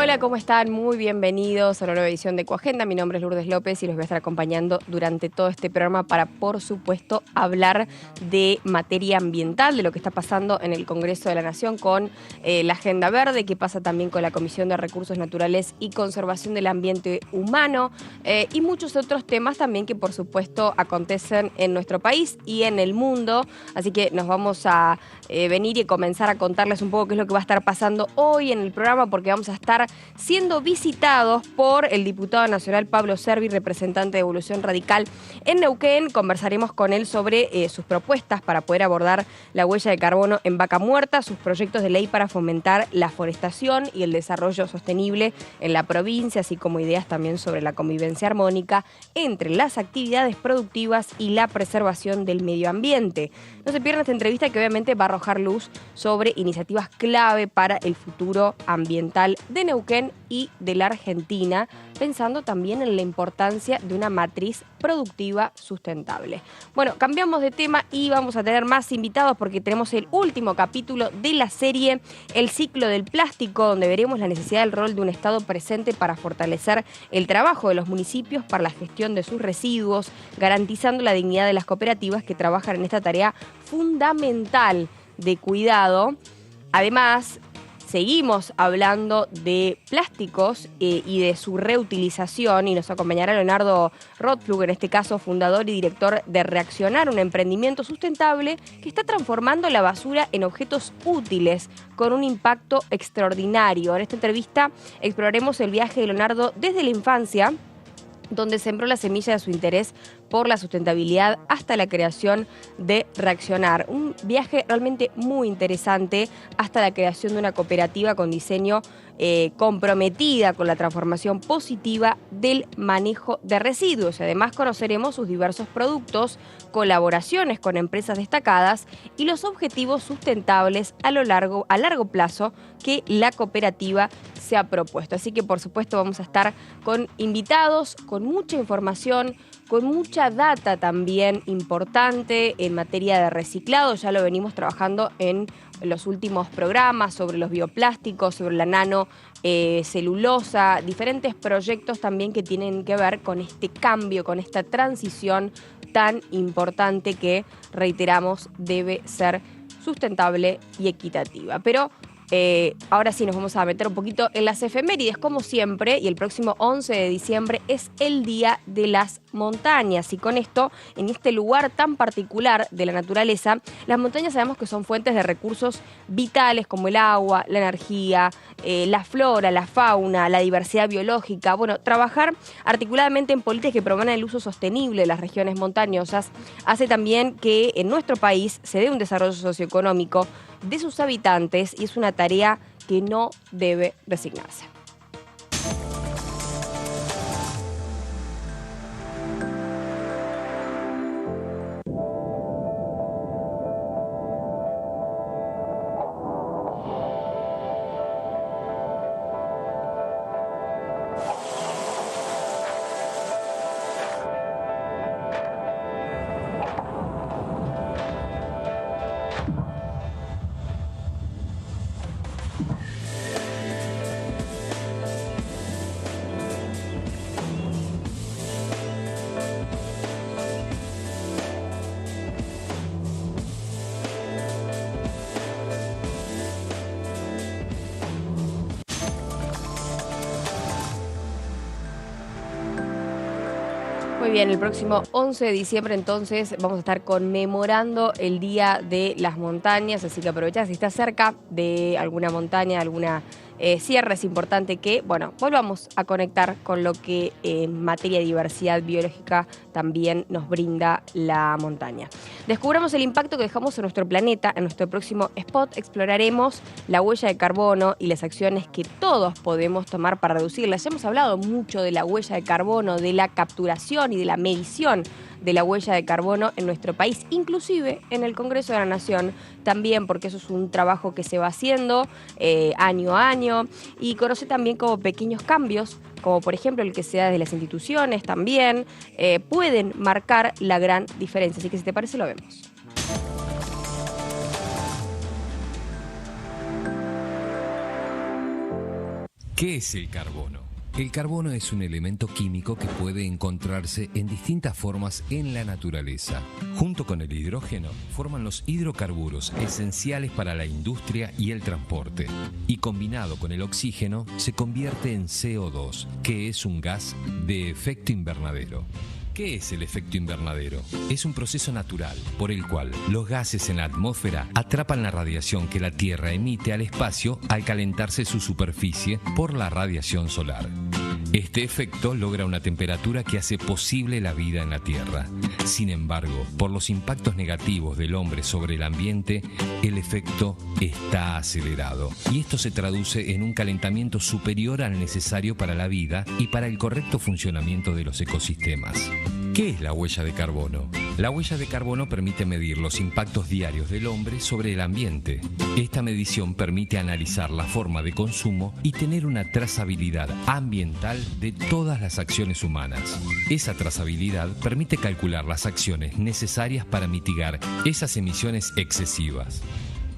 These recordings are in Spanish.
Hola, ¿cómo están? Muy bienvenidos a una nueva edición de Ecoagenda. Mi nombre es Lourdes López y los voy a estar acompañando durante todo este programa para, por supuesto, hablar de materia ambiental, de lo que está pasando en el Congreso de la Nación con la Agenda Verde, qué pasa también con la Comisión de Recursos Naturales y Conservación del Ambiente Humano y muchos otros temas también que, por supuesto, acontecen en nuestro país y en el mundo. Así que nos vamos a venir y comenzar a contarles un poco qué es lo que va a estar pasando hoy en el programa, porque vamos a estar siendo visitados por el diputado nacional Pablo Servi, representante de Evolución Radical en Neuquén. Conversaremos con él sobre sus propuestas para poder abordar la huella de carbono en Vaca Muerta, sus proyectos de ley para fomentar la forestación y el desarrollo sostenible en la provincia, así como ideas también sobre la convivencia armónica entre las actividades productivas y la preservación del medio ambiente. No se pierdan esta entrevista que obviamente va a arrojar luz sobre iniciativas clave para el futuro ambiental de Neuquén y de la Argentina, pensando también en la importancia de una matriz productiva sustentable. Bueno, cambiamos de tema y vamos a tener más invitados porque tenemos el último capítulo de la serie El ciclo del plástico, donde veremos la necesidad del rol de un Estado presente para fortalecer el trabajo de los municipios para la gestión de sus residuos, garantizando la dignidad de las cooperativas que trabajan en esta tarea fundamental de cuidado. Además, seguimos hablando de plásticos y de su reutilización y nos acompañará Leonardo Rothflug, en este caso fundador y director de Reaccionar, un emprendimiento sustentable que está transformando la basura en objetos útiles con un impacto extraordinario. En esta entrevista exploraremos el viaje de Leonardo desde la infancia, donde sembró la semilla de su interés por la sustentabilidad hasta la creación de Reaccionar. Un viaje realmente muy interesante hasta la creación de una cooperativa con diseño comprometida con la transformación positiva del manejo de residuos. Además, conoceremos sus diversos productos, colaboraciones con empresas destacadas y los objetivos sustentables a largo plazo que la cooperativa se ha propuesto. Así que, por supuesto, vamos a estar con invitados, con mucha información, con mucha data también importante en materia de reciclado. Ya lo venimos trabajando en los últimos programas sobre los bioplásticos, sobre la nanocelulosa, diferentes proyectos también que tienen que ver con este cambio, con esta transición tan importante que, reiteramos, debe ser sustentable y equitativa. Pero ahora sí nos vamos a meter un poquito en las efemérides, como siempre, y el próximo 11 de diciembre es el Día de las Montañas. Y con esto, en este lugar tan particular de la naturaleza, las montañas sabemos que son fuentes de recursos vitales como el agua, la energía, la flora, la fauna, la diversidad biológica. Bueno, trabajar articuladamente en políticas que promuevan el uso sostenible de las regiones montañosas hace también que en nuestro país se dé un desarrollo socioeconómico de sus habitantes y es una tarea que no debe resignarse. Muy bien, el próximo 11 de diciembre entonces vamos a estar conmemorando el Día de las Montañas, así que aprovecha si estás cerca de alguna montaña, alguna sierra, es importante que, bueno, volvamos a conectar con lo que en materia de diversidad biológica también nos brinda la montaña. Descubramos el impacto que dejamos en nuestro planeta. En nuestro próximo spot exploraremos la huella de carbono y las acciones que todos podemos tomar para reducirla. Ya hemos hablado mucho de la huella de carbono, de la capturación y de la medición de la huella de carbono en nuestro país, inclusive en el Congreso de la Nación también, porque eso es un trabajo que se va haciendo año a año, y conoce también como pequeños cambios, como por ejemplo el que se da desde las instituciones también, pueden marcar la gran diferencia. Así que si te parece lo vemos. ¿Qué es el carbono? El carbono es un elemento químico que puede encontrarse en distintas formas en la naturaleza. Junto con el hidrógeno, forman los hidrocarburos esenciales para la industria y el transporte. Y combinado con el oxígeno, se convierte en CO2, que es un gas de efecto invernadero. ¿Qué es el efecto invernadero? Es un proceso natural por el cual los gases en la atmósfera atrapan la radiación que la Tierra emite al espacio al calentarse su superficie por la radiación solar. Este efecto logra una temperatura que hace posible la vida en la Tierra. Sin embargo, por los impactos negativos del hombre sobre el ambiente, el efecto está acelerado. Y esto se traduce en un calentamiento superior al necesario para la vida y para el correcto funcionamiento de los ecosistemas. ¿Qué es la huella de carbono? La huella de carbono permite medir los impactos diarios del hombre sobre el ambiente. Esta medición permite analizar la forma de consumo y tener una trazabilidad ambiental de todas las acciones humanas. Esa trazabilidad permite calcular las acciones necesarias para mitigar esas emisiones excesivas.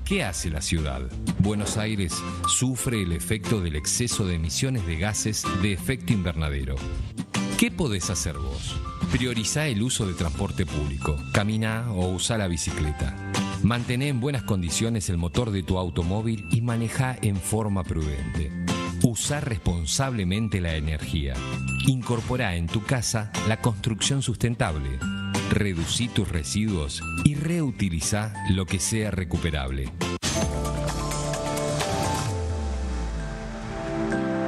¿Qué hace la ciudad? Buenos Aires sufre el efecto del exceso de emisiones de gases de efecto invernadero. ¿Qué podés hacer vos? Priorizá el uso de transporte público, camina o usá la bicicleta. Mantén en buenas condiciones el motor de tu automóvil y maneja en forma prudente. Usá responsablemente la energía. Incorporá en tu casa la construcción sustentable. Reducí tus residuos y reutilizá lo que sea recuperable.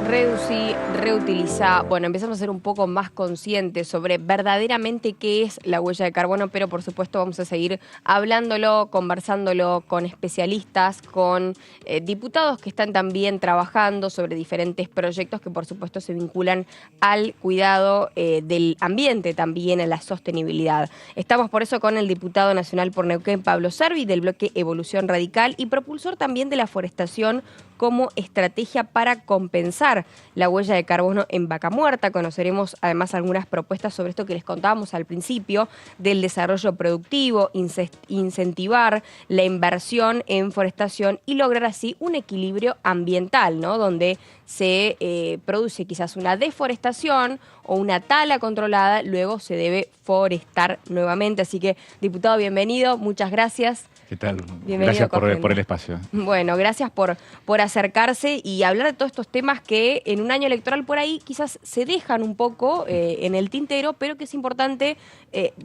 Reducir, reutilizar. Bueno, empezamos a ser un poco más conscientes sobre verdaderamente qué es la huella de carbono, pero por supuesto vamos a seguir hablándolo, conversándolo con especialistas, con diputados que están también trabajando sobre diferentes proyectos que por supuesto se vinculan al cuidado del ambiente, también a la sostenibilidad. Estamos por eso con el diputado nacional por Neuquén, Pablo Servi, del bloque Evolución Radical y propulsor también de la forestación como estrategia para compensar la huella de carbono en Vaca Muerta. Conoceremos además algunas propuestas sobre esto que les contábamos al principio, del desarrollo productivo, incentivar la inversión en forestación y lograr así un equilibrio ambiental, ¿no? Donde se produce quizás una deforestación o una tala controlada, luego se debe forestar nuevamente. Así que, diputado, bienvenido, muchas gracias. ¿Qué tal? Bienvenido, gracias por el espacio. Bueno, gracias por acercarse y hablar de todos estos temas que en un año electoral por ahí quizás se dejan un poco en el tintero, pero que es importante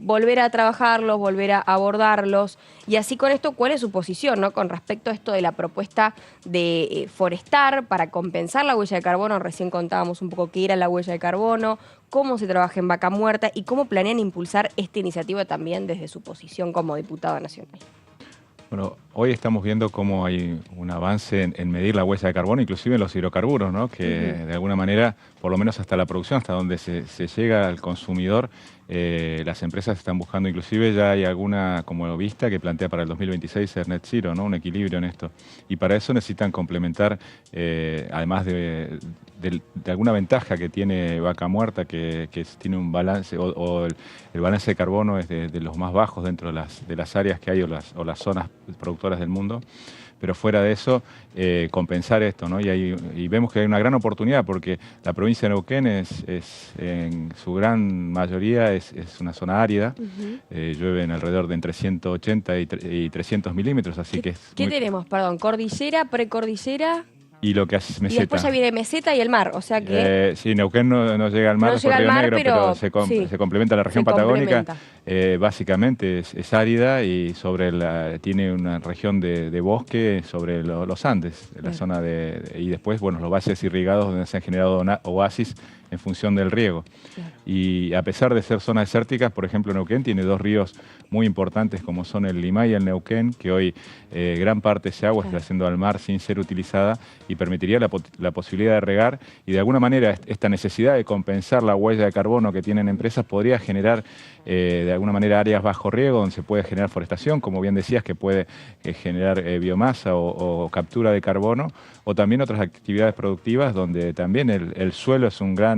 volver a trabajarlos, volver a abordarlos. Y así con esto, ¿cuál es su posición, ¿no? Con respecto a esto de la propuesta de forestar para compensar la huella de carbono? Recién contábamos un poco qué era la huella de carbono, cómo se trabaja en Vaca Muerta y cómo planean impulsar esta iniciativa también desde su posición como diputado nacional. Bueno, hoy estamos viendo cómo hay un avance en medir la huella de carbono, inclusive en los hidrocarburos, ¿no? Que de alguna manera, por lo menos hasta la producción, hasta donde se llega al consumidor, las empresas están buscando, inclusive ya hay alguna como vista que plantea para el 2026 ser net zero, ¿no? Un equilibrio en esto. Y para eso necesitan complementar, además de alguna ventaja que tiene Vaca Muerta, que tiene un balance, o el balance de carbono es de los más bajos dentro de las áreas que hay o las zonas productoras del mundo. Pero fuera de eso, compensar esto, ¿no? Y vemos que hay una gran oportunidad porque la provincia de Neuquén en su gran mayoría es una zona árida. Llueven alrededor de entre 180 y 300 milímetros, así que es ¿Qué tenemos? Perdón, cordillera, precordillera. Y lo que hace meseta. Y después ya viene meseta y el mar, o sea que... sí, Neuquén no llega al mar, no llega al Río mar, Negro, pero sí, se complementa la región patagónica. Básicamente es árida y tiene una región de bosque sobre los Andes, la zona y después, bueno, los valles irrigados donde se han generado oasis en función del riego. Claro. Y a pesar de ser zonas desérticas, por ejemplo, Neuquén tiene dos ríos muy importantes como son el Limay y el Neuquén, que hoy gran parte de ese agua está yendo al mar sin ser utilizada y permitiría la posibilidad de regar y de alguna manera esta necesidad de compensar la huella de carbono que tienen empresas podría generar de alguna manera áreas bajo riego donde se puede generar forestación, como bien decías, que puede generar biomasa o captura de carbono, o también otras actividades productivas donde también el suelo es un gran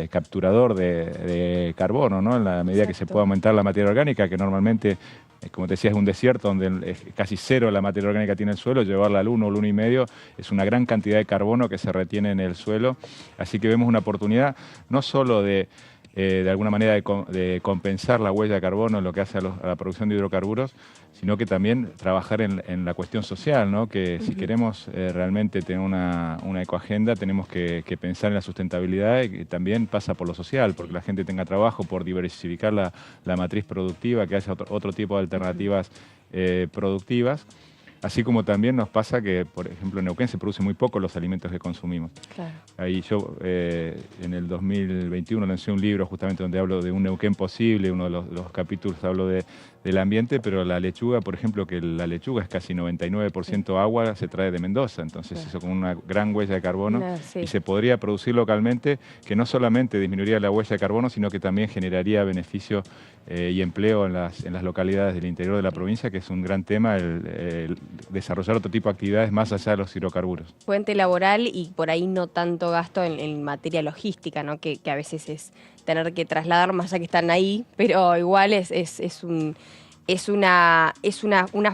capturador de carbono, ¿no? En la medida que se puede aumentar la materia orgánica, que normalmente como te decía, es un desierto donde es casi cero la materia orgánica que tiene el suelo, llevarla al 1 o al 1,5 es una gran cantidad de carbono que se retiene en el suelo. Así que vemos una oportunidad no solo de alguna manera de compensar la huella de carbono en lo que hace a la producción de hidrocarburos, sino que también trabajar en la cuestión social, ¿no? Que si queremos realmente tener una ecoagenda, tenemos que pensar en la sustentabilidad, y que también pasa por lo social, porque la gente tenga trabajo, por diversificar la matriz productiva, que haya otro tipo de alternativas productivas. Así como también nos pasa que, por ejemplo, en Neuquén se produce muy poco los alimentos que consumimos. Claro. Ahí yo en el 2021 lancé un libro justamente donde hablo de un Neuquén posible, uno de los capítulos hablo del ambiente, pero la lechuga, por ejemplo, que la lechuga es casi 99% agua, se trae de Mendoza, entonces eso con una gran huella de carbono y se podría producir localmente, que no solamente disminuiría la huella de carbono, sino que también generaría beneficio y empleo en las localidades del interior de la provincia, que es un gran tema, el desarrollar otro tipo de actividades más allá de los hidrocarburos. Puente laboral y por ahí no tanto gasto en materia logística, ¿no? Que a veces es tener que trasladar más allá que están ahí, pero igual es una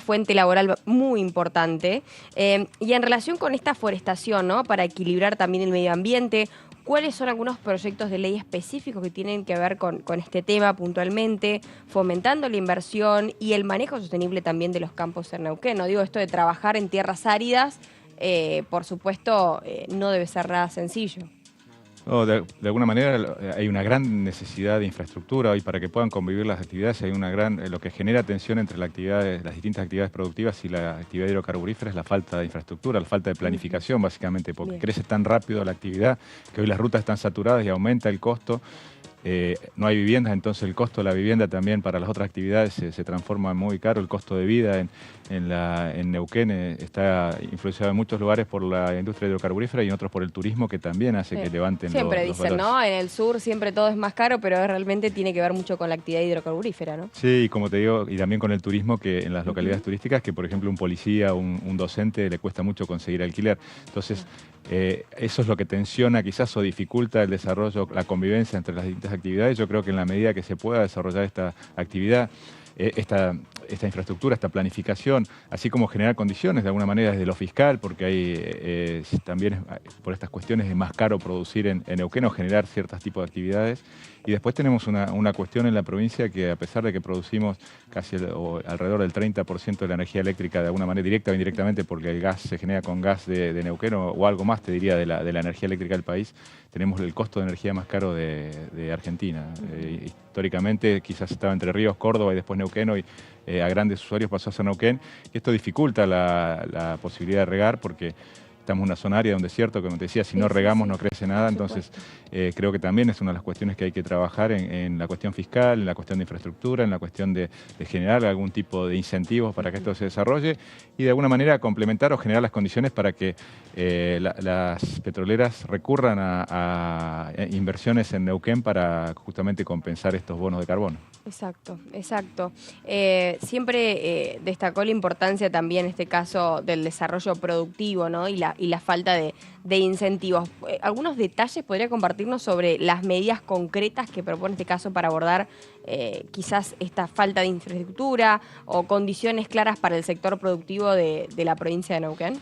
fuente laboral muy importante. Y en relación con esta forestación, ¿no? Para equilibrar también el medio ambiente, ¿cuáles son algunos proyectos de ley específicos que tienen que ver con este tema puntualmente, fomentando la inversión y el manejo sostenible también de los campos en Neuquén? No digo esto de trabajar en tierras áridas, por supuesto, no debe ser nada sencillo. No, de alguna manera hay una gran necesidad de infraestructura hoy para que puedan convivir las actividades. Hay lo que genera tensión entre las distintas actividades productivas y la actividad hidrocarburífera es la falta de infraestructura, la falta de planificación básicamente, porque crece tan rápido la actividad que hoy las rutas están saturadas y aumenta el costo. No hay viviendas, entonces el costo de la vivienda también para las otras actividades se transforma muy caro. El costo de vida en Neuquén está influenciado en muchos lugares por la industria hidrocarburífera y en otros por el turismo, que también hace que levanten siempre los dicen, valores. ¿no? En el sur siempre todo es más caro, pero realmente tiene que ver mucho con la actividad hidrocarburífera, ¿no? Sí, y como te digo, y también con el turismo, que en las localidades turísticas, que por ejemplo un policía, un docente, le cuesta mucho conseguir alquiler. Entonces, eso es lo que tensiona quizás o dificulta el desarrollo, la convivencia entre las distintas actividades. Yo creo que en la medida que se pueda desarrollar esta actividad, esta infraestructura, esta planificación, así como generar condiciones de alguna manera desde lo fiscal, porque hay también por estas cuestiones es más caro producir en Neuquén o generar ciertos tipos de actividades. Y después tenemos una cuestión en la provincia que, a pesar de que producimos casi alrededor del 30% de la energía eléctrica de alguna manera directa o indirectamente, porque el gas se genera con gas de Neuquén o algo más, te diría, de la energía eléctrica del país, tenemos el costo de energía más caro de Argentina. Históricamente quizás estaba Entre Ríos, Córdoba y después Neuquén, hoy a grandes usuarios pasó a ser Neuquén, y esto dificulta la posibilidad de regar, porque estamos en una zona árida, un desierto, como te decía, si no regamos no crece nada. Entonces creo que también es una de las cuestiones que hay que trabajar en la cuestión fiscal, en la cuestión de infraestructura, en la cuestión de generar algún tipo de incentivos para que esto se desarrolle y de alguna manera complementar o generar las condiciones para que las petroleras recurran a inversiones en Neuquén para justamente compensar estos bonos de carbono. Exacto, exacto. Siempre destacó la importancia también en este caso del desarrollo productivo, ¿no? y la falta de incentivos. ¿Algunos detalles podría compartirnos sobre las medidas concretas que propone este caso para abordar quizás esta falta de infraestructura o condiciones claras para el sector productivo de la provincia de Neuquén?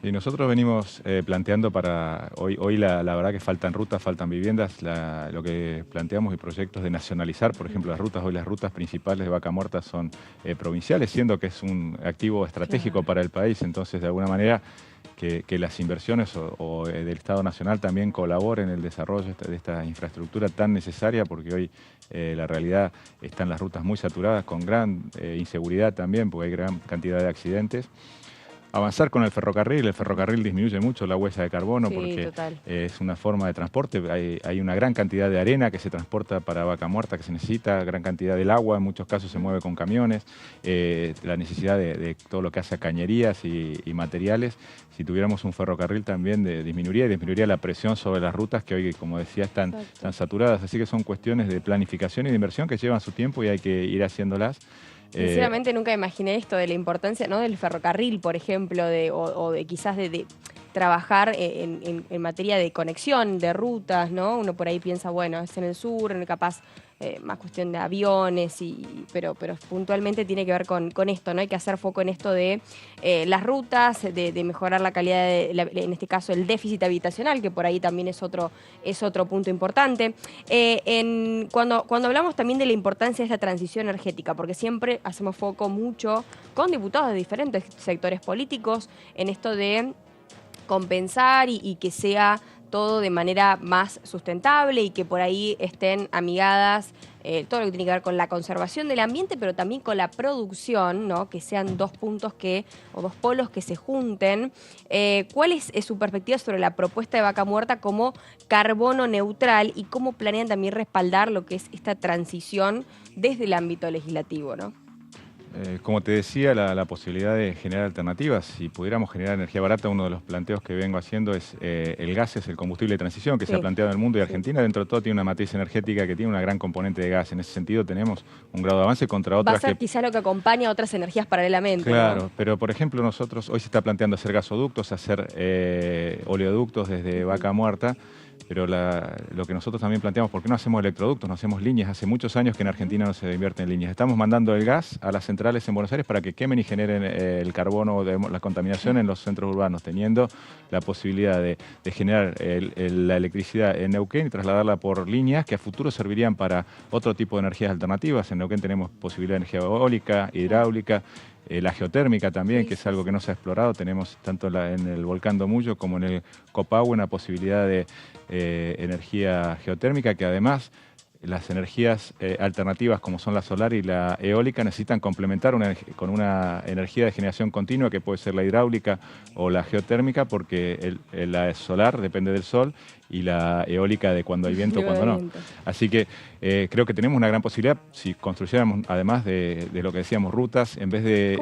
Y nosotros venimos planteando para hoy la verdad que faltan rutas, faltan viviendas. Lo que planteamos y proyectos de nacionalizar, por ejemplo, las rutas. Hoy las rutas principales de Vaca Muerta son provinciales, siendo que es un activo estratégico para el país. Entonces, de alguna manera, que las inversiones o del Estado Nacional también colaboren en el desarrollo de esta infraestructura tan necesaria, porque hoy la realidad están las rutas muy saturadas, con gran inseguridad también, porque hay gran cantidad de accidentes. Avanzar con el ferrocarril disminuye mucho la huella de carbono, porque es una forma de transporte. Hay una gran cantidad de arena que se transporta para Vaca Muerta, que se necesita, gran cantidad del agua, en muchos casos se mueve con camiones, la necesidad de todo lo que hace a cañerías y materiales. Si tuviéramos un ferrocarril también disminuiría la presión sobre las rutas que hoy, como decía, están saturadas. Así que son cuestiones de planificación y de inversión que llevan su tiempo y hay que ir haciéndolas. Sinceramente nunca imaginé esto de la importancia, ¿no?, del ferrocarril, por ejemplo, o de quizás de trabajar en materia de conexión, de rutas, ¿no? Uno por ahí piensa, bueno, es en el sur, capaz más cuestión de aviones, pero puntualmente tiene que ver con esto, ¿no? Hay que hacer foco en esto de las rutas, de mejorar la calidad, en este caso el déficit habitacional, que por ahí también es otro punto importante. Cuando hablamos también de la importancia de esta transición energética, porque siempre hacemos foco mucho con diputados de diferentes sectores políticos en esto de compensar y que sea todo de manera más sustentable y que por ahí estén amigadas todo lo que tiene que ver con la conservación del ambiente, pero también con la producción, ¿no? Que sean dos puntos o dos polos que se junten. ¿Cuál es su perspectiva sobre la propuesta de Vaca Muerta como carbono neutral y cómo planean también respaldar lo que es esta transición desde el ámbito legislativo, ¿no? Como te decía, la posibilidad de generar alternativas. Si pudiéramos generar energía barata, uno de los planteos que vengo haciendo es el gas es el combustible de transición que se ha planteado en el mundo, y Argentina dentro de todo tiene una matriz energética que tiene una gran componente de gas. En ese sentido tenemos un grado de avance contra otras. Va a ser quizá lo que acompaña a otras energías paralelamente. Claro, ¿no? Pero por ejemplo nosotros, hoy se está planteando hacer gasoductos, hacer oleoductos desde Vaca Muerta. Pero lo que nosotros también planteamos, ¿por qué no hacemos electroductos, no hacemos líneas? Hace muchos años que en Argentina no se invierte en líneas. Estamos mandando el gas a las centrales en Buenos Aires para que quemen y generen el carbono, la contaminación en los centros urbanos, teniendo la posibilidad de generar la electricidad en Neuquén y trasladarla por líneas que a futuro servirían para otro tipo de energías alternativas. En Neuquén tenemos posibilidad de energía eólica, hidráulica, la geotérmica también, que es algo que no se ha explorado. Tenemos tanto en el volcán Domullo como en el Copahue una posibilidad de energía geotérmica, que además las energías alternativas como son la solar y la eólica necesitan complementar con una energía de generación continua que puede ser la hidráulica o la geotérmica, porque la solar depende del sol y la eólica de cuando hay viento o cuando no. Así que creo que tenemos una gran posibilidad si construyéramos, además de lo que decíamos, rutas, en vez de...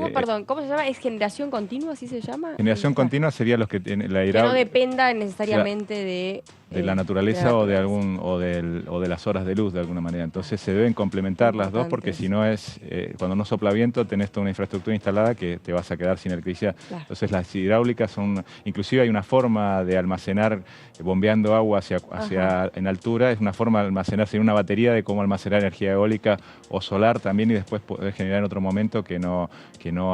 ¿Cómo se llama? ¿Es generación continua, así se llama? Generación continua sería los que tienen la hidráulica. Que no dependa necesariamente de la naturaleza o de las horas de luz de alguna manera. Entonces se deben complementar las dos, porque si no es, cuando no sopla viento tenés toda una infraestructura instalada que te vas a quedar sin electricidad. Claro. Entonces las hidráulicas son, inclusive hay una forma de almacenar bombeando agua en altura, es una forma de almacenar sin una batería, de cómo almacenar energía eólica o solar también y después poder generar en otro momento que no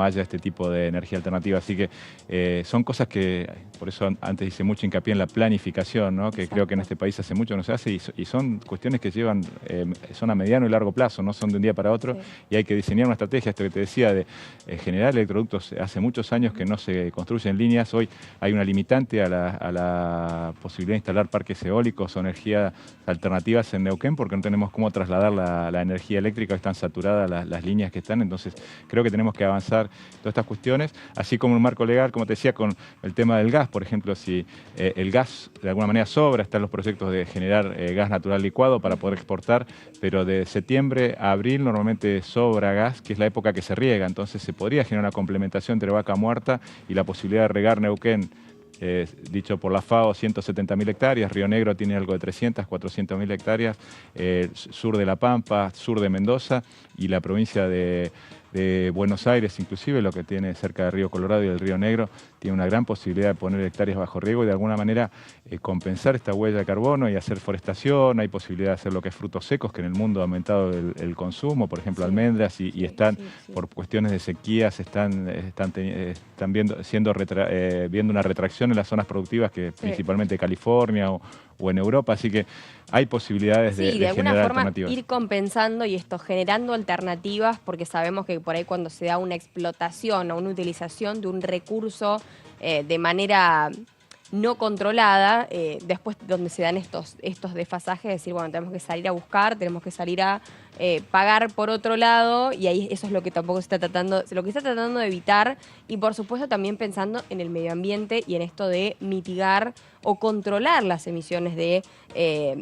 haya este tipo de energía alternativa. Así que son cosas que, por eso antes hice mucho hincapié en la planificación, ¿no? Que creo que en este país hace mucho no se hace, y son cuestiones que son a mediano y largo plazo, no son de un día para otro, y hay que diseñar una estrategia. Esto que te decía de generar electroductos, hace muchos años que no se construyen líneas. Hoy hay una limitante a la posibilidad de instalar parques eólicos o energías alternativas en Neuquén, porque no tenemos cómo trasladar la energía eléctrica, están saturadas las líneas que están. Entonces creo que tenemos que avanzar todas estas cuestiones, así como un marco legal, como te decía, con el tema del gas. Por ejemplo, si el gas de alguna manera sobra, están los proyectos de generar gas natural licuado para poder exportar, pero de septiembre a abril normalmente sobra gas, que es la época que se riega. Entonces se podría generar una complementación entre Vaca Muerta y la posibilidad de regar Neuquén. Dicho por la FAO, 170.000 hectáreas, Río Negro tiene algo de 300, 400.000 hectáreas, sur de La Pampa, sur de Mendoza y la provincia de Buenos Aires, inclusive lo que tiene cerca del Río Colorado y del Río Negro, tiene una gran posibilidad de poner hectáreas bajo riego y de alguna manera compensar esta huella de carbono y hacer forestación. Hay posibilidad de hacer lo que es frutos secos, que en el mundo ha aumentado el consumo, por ejemplo almendras, y están por cuestiones de sequías, están viendo una retracción en las zonas productivas, que principalmente California o en Europa, así que hay posibilidades de alguna generar forma alternativas. Ir compensando y generando alternativas, porque sabemos que por ahí cuando se da una explotación o una utilización de un recurso de manera no controlada, después donde se dan estos desfasajes, es decir, bueno, tenemos que salir a buscar, tenemos que salir a pagar por otro lado, y ahí eso es lo que tampoco se está tratando, de evitar, y por supuesto también pensando en el medio ambiente y en esto de mitigar o controlar las emisiones de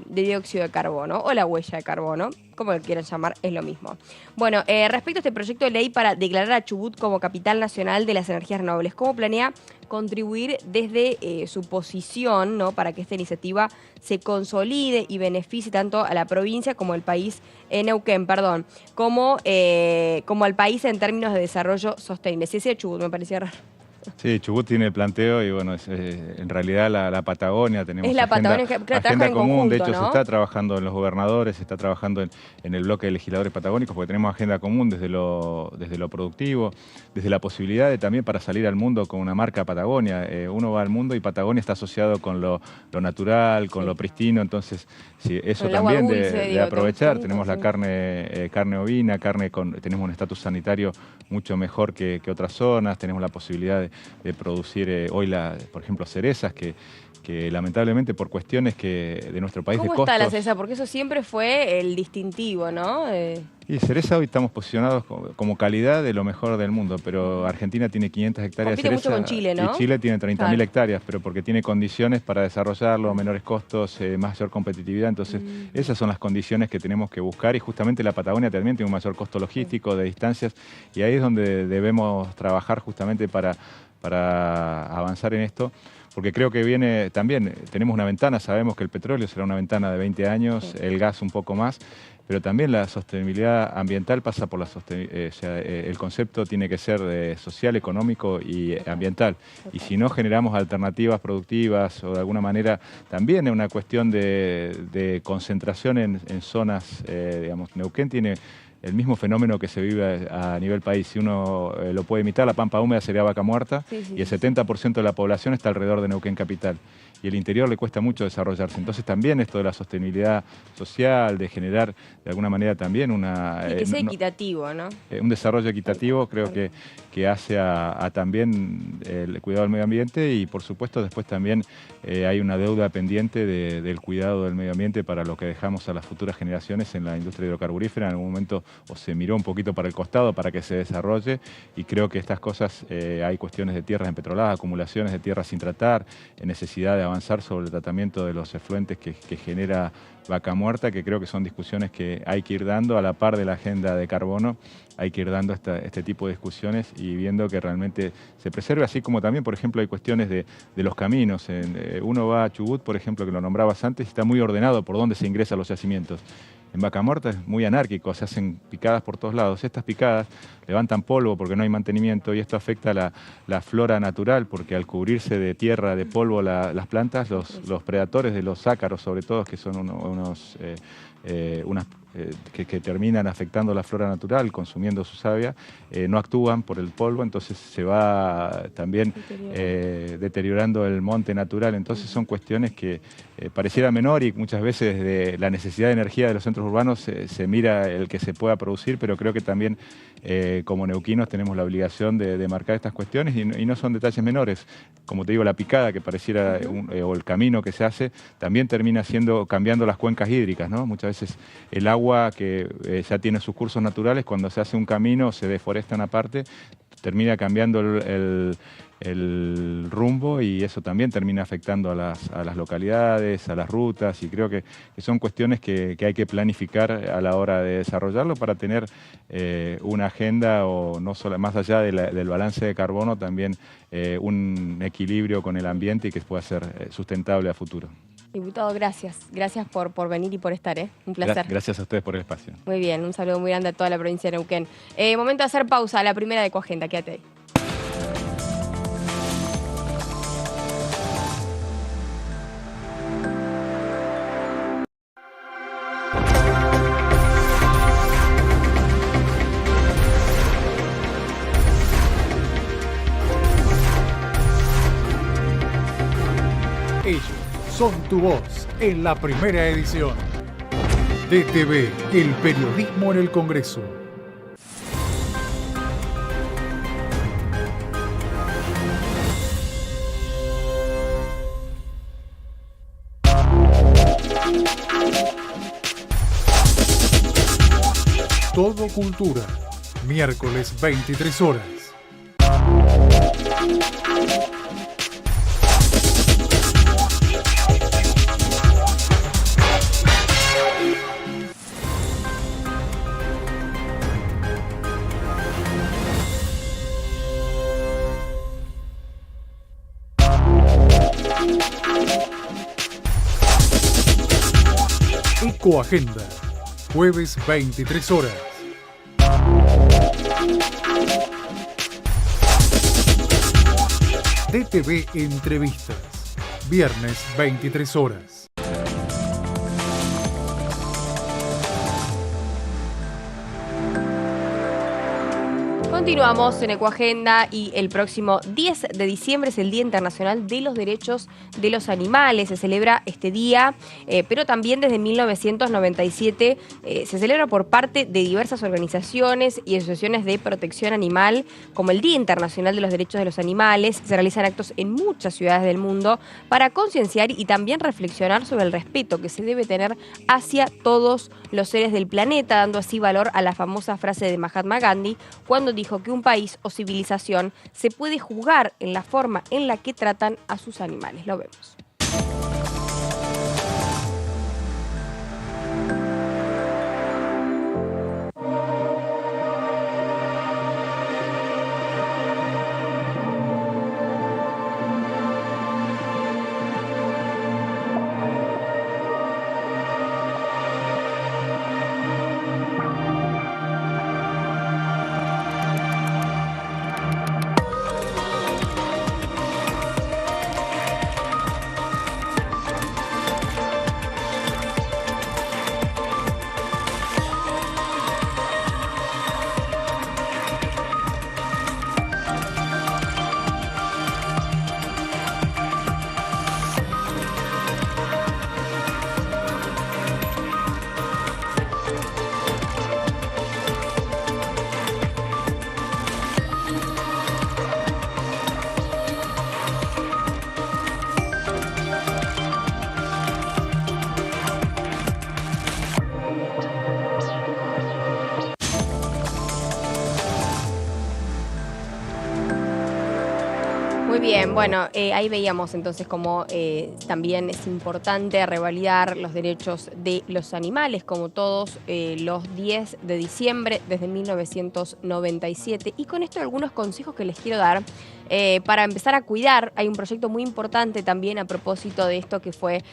dióxido de carbono o la huella de carbono, como lo quieran llamar, es lo mismo. Bueno, respecto a este proyecto de ley para declarar a Chubut como capital nacional de las energías renovables, ¿cómo planea contribuir desde su posición, ¿no?, para que esta iniciativa se consolide y beneficie tanto a la provincia como al país, Neuquén, como al país en términos de desarrollo sostenible? Si decía Chubut, me parecía raro. Sí, Chubut tiene el planteo y bueno, en realidad la Patagonia tenemos Es la Patagonia que agenda en común. conjunto, De hecho, ¿no? se está trabajando en los gobernadores, se está trabajando en el bloque de legisladores patagónicos, porque tenemos agenda común desde lo productivo, desde la posibilidad de también para salir al mundo con una marca Patagonia. Uno va al mundo y Patagonia está asociado con lo natural, con lo pristino, entonces sí, eso también de aprovechar. Tenemos la carne ovina, tenemos un estatus sanitario mucho mejor que otras zonas, tenemos la posibilidad de producir hoy, por ejemplo, cerezas que lamentablemente por cuestiones de nuestro país de costos... ¿Cómo está la cereza? Porque eso siempre fue el distintivo, ¿no? Y cereza hoy estamos posicionados como calidad de lo mejor del mundo, pero Argentina tiene 500 hectáreas de cereza. Compite mucho con Chile, ¿no? Y Chile tiene 30.000 hectáreas, pero porque tiene condiciones para desarrollarlo, menores costos, mayor competitividad. Entonces, esas son las condiciones que tenemos que buscar y justamente la Patagonia también tiene un mayor costo logístico, de distancias, y ahí es donde debemos trabajar justamente para avanzar en esto. Porque creo que viene también, tenemos una ventana, sabemos que el petróleo será una ventana de 20 años, el gas un poco más, pero también la sostenibilidad ambiental pasa por el concepto tiene que ser social, económico y ambiental. Y si no generamos alternativas productivas o de alguna manera, también es una cuestión de concentración en zonas, digamos, Neuquén tiene el mismo fenómeno que se vive a nivel país. Si uno lo puede imitar, la pampa húmeda sería Vaca Muerta, y el 70% de la población está alrededor de Neuquén capital. Y el interior le cuesta mucho desarrollarse. Entonces también esto de la sostenibilidad social, de generar de alguna manera también que sea equitativo, ¿no? Un desarrollo equitativo creo que hace a también el cuidado del medio ambiente y por supuesto después también hay una deuda pendiente del cuidado del medio ambiente para lo que dejamos a las futuras generaciones en la industria hidrocarburífera. En algún momento se miró un poquito para el costado para que se desarrolle y creo que estas cosas, hay cuestiones de tierras empetroladas, acumulaciones de tierras sin tratar, necesidad de avanzar sobre el tratamiento de los efluentes que genera Vaca Muerta, que creo que son discusiones que hay que ir dando a la par de la agenda de carbono, hay que ir dando este tipo de discusiones y viendo que realmente se preserve, así como también, por ejemplo, hay cuestiones de los caminos. Uno va a Chubut, por ejemplo, que lo nombrabas antes, y está muy ordenado por dónde se ingresan los yacimientos. En Vaca Muerta es muy anárquico, se hacen picadas por todos lados. Estas picadas levantan polvo porque no hay mantenimiento y esto afecta la flora natural porque al cubrirse de tierra, de polvo las plantas, los predadores de los ácaros sobre todo, que son unas que terminan afectando la flora natural, consumiendo su savia, no actúan por el polvo, entonces se va también deteriorando el monte natural. Entonces son cuestiones que pareciera menor y muchas veces de la necesidad de energía de los centros urbanos se mira el que se pueda producir, pero creo que también como neuquinos tenemos la obligación de marcar estas cuestiones y no son detalles menores. Como te digo, la picada que pareciera, o el camino que se hace, también termina cambiando las cuencas hídricas, ¿no? Muchas veces el agua que ya tiene sus cursos naturales, cuando se hace un camino, se deforesta una parte, termina cambiando el rumbo y eso también termina afectando a las localidades, a las rutas, y creo que son cuestiones que hay que planificar a la hora de desarrollarlo para tener una agenda, o no solo más allá del balance de carbono, también un equilibrio con el ambiente y que pueda ser sustentable a futuro. Diputado, gracias. Gracias por venir y por estar, Un placer. Gracias a ustedes por el espacio. Muy bien, un saludo muy grande a toda la provincia de Neuquén. Momento de hacer pausa, la primera de Coagenda, quédate ahí. Ellos son tu voz en la primera edición. DTV, el periodismo en el Congreso. Todo Cultura, miércoles 23 horas. Coagenda, jueves 23 horas. DTV Entrevistas, viernes 23 horas. Continuamos en Ecoagenda y el próximo 10 de diciembre es el Día Internacional de los Derechos de los Animales. Se celebra este día, pero también desde 1997 se celebra por parte de diversas organizaciones y asociaciones de protección animal, como el Día Internacional de los Derechos de los Animales. Se realizan actos en muchas ciudades del mundo para concienciar y también reflexionar sobre el respeto que se debe tener hacia todos los seres del planeta, dando así valor a la famosa frase de Mahatma Gandhi cuando dijo que un país o civilización se puede juzgar en la forma en la que tratan a sus animales. Lo vemos. Muy bien, bueno, ahí veíamos entonces cómo también es importante revalidar los derechos de los animales, como todos los 10 de diciembre desde 1997. Y con esto algunos consejos que les quiero dar para empezar a cuidar. Hay un proyecto muy importante también a propósito de esto que fue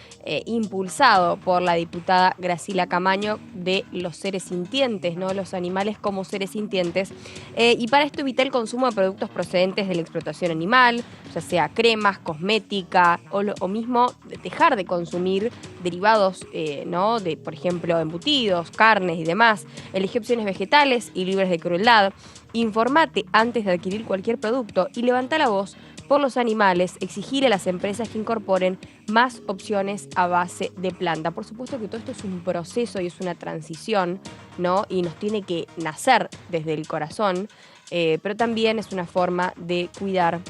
impulsado por la diputada Graciela Camaño, de los seres sintientes, ¿no? Los animales como seres sintientes. Y para esto evitar el consumo de productos procedentes de la explotación animal, ya sea cremas, cosmética o mismo dejar de consumir derivados, ¿no? De, por ejemplo, embutidos, carnes y demás. Elegí opciones vegetales y libres de crueldad. Informate antes de adquirir cualquier producto y levanta la voz por los animales. Exigir a las empresas que incorporen más opciones a base de planta. Por supuesto que todo esto es un proceso y es una transición, ¿no? Y nos tiene que nacer desde el corazón, pero también es una forma de cuidar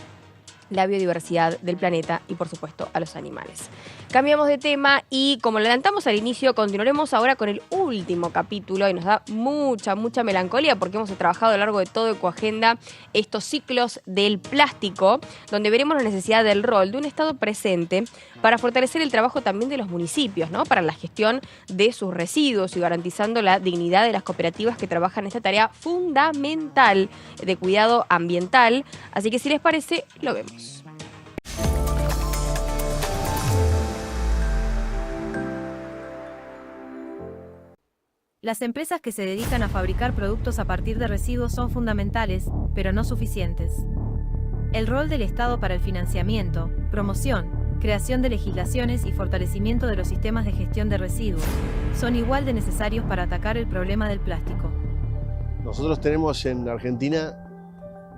la biodiversidad del planeta y, por supuesto, a los animales. Cambiamos de tema y, como lo adelantamos al inicio, continuaremos ahora con el último capítulo y nos da mucha melancolía porque hemos trabajado a lo largo de todo Ecoagenda estos ciclos del plástico, donde veremos la necesidad del rol de un Estado presente para fortalecer el trabajo también de los municipios, ¿no? Para la gestión de sus residuos y garantizando la dignidad de las cooperativas que trabajan en esta tarea fundamental de cuidado ambiental. Así que, si les parece, lo vemos. Las empresas que se dedican a fabricar productos a partir de residuos son fundamentales, pero no suficientes. El rol del Estado para el financiamiento, promoción, creación de legislaciones y fortalecimiento de los sistemas de gestión de residuos son igual de necesarios para atacar el problema del plástico. Nosotros tenemos en Argentina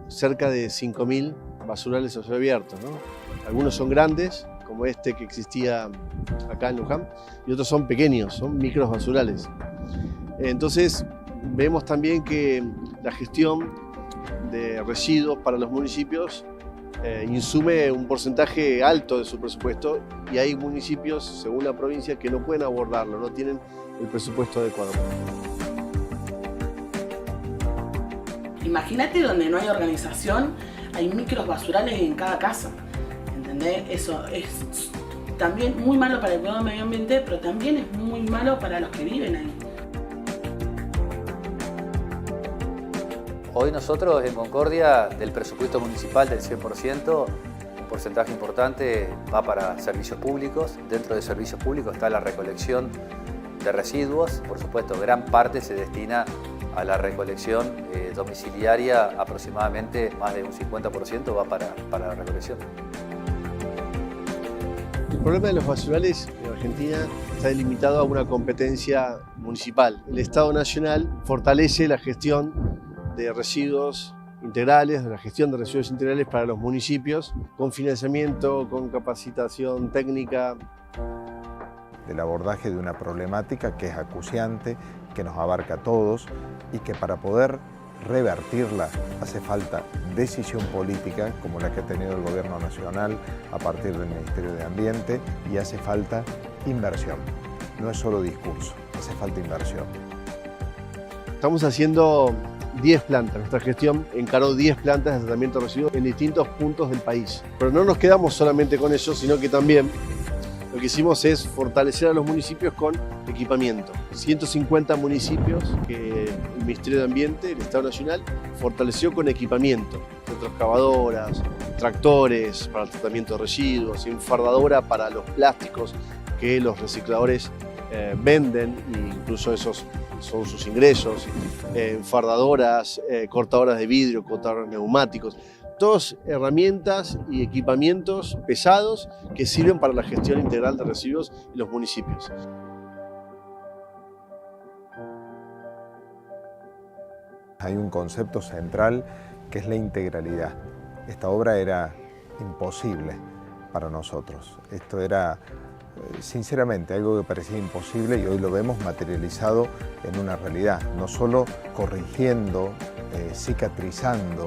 cerca de 5.000 basurales a cielo abierto, ¿no? Algunos son grandes, como este que existía acá en Luján, y otros son pequeños, son micros basurales. Entonces vemos también que la gestión de residuos para los municipios insume un porcentaje alto de su presupuesto, y hay municipios, según la provincia, que no pueden abordarlo, no tienen el presupuesto adecuado. Imagínate donde no hay organización, hay micros basurales en cada casa, ¿entendés? Eso es también muy malo para el cuidado del medio ambiente, pero también es muy malo para los que viven ahí. Hoy nosotros en Concordia, del presupuesto municipal del 100%, un porcentaje importante va para servicios públicos. Dentro de servicios públicos está la recolección de residuos. Por supuesto, gran parte se destina a la recolección domiciliaria, aproximadamente más de un 50% va para la recolección. El problema de los basurales en Argentina está delimitado a una competencia municipal. El Estado Nacional fortalece la gestión de residuos integrales, de la gestión de residuos integrales para los municipios, con financiamiento, con capacitación técnica. Del abordaje de una problemática que es acuciante, que nos abarca a todos y que para poder revertirla hace falta decisión política como la que ha tenido el Gobierno Nacional a partir del Ministerio de Ambiente y hace falta inversión. No es solo discurso, hace falta inversión. Estamos haciendo 10 plantas. Nuestra gestión encaró 10 plantas de tratamiento de residuos en distintos puntos del país. Pero no nos quedamos solamente con eso, sino que también lo que hicimos es fortalecer a los municipios con equipamiento. 150 municipios que el Ministerio de Ambiente, el Estado Nacional, fortaleció con equipamiento. Retroexcavadoras, tractores para el tratamiento de residuos, enfardadora para los plásticos que los recicladores venden, e incluso esos son sus ingresos, enfardadoras, cortadoras de vidrio, cortadoras neumáticos. Todas herramientas y equipamientos pesados que sirven para la gestión integral de residuos en los municipios. Hay un concepto central que es la integralidad. Esta obra era imposible para nosotros. Esto era, sinceramente, algo que parecía imposible y hoy lo vemos materializado en una realidad. No solo corrigiendo, cicatrizando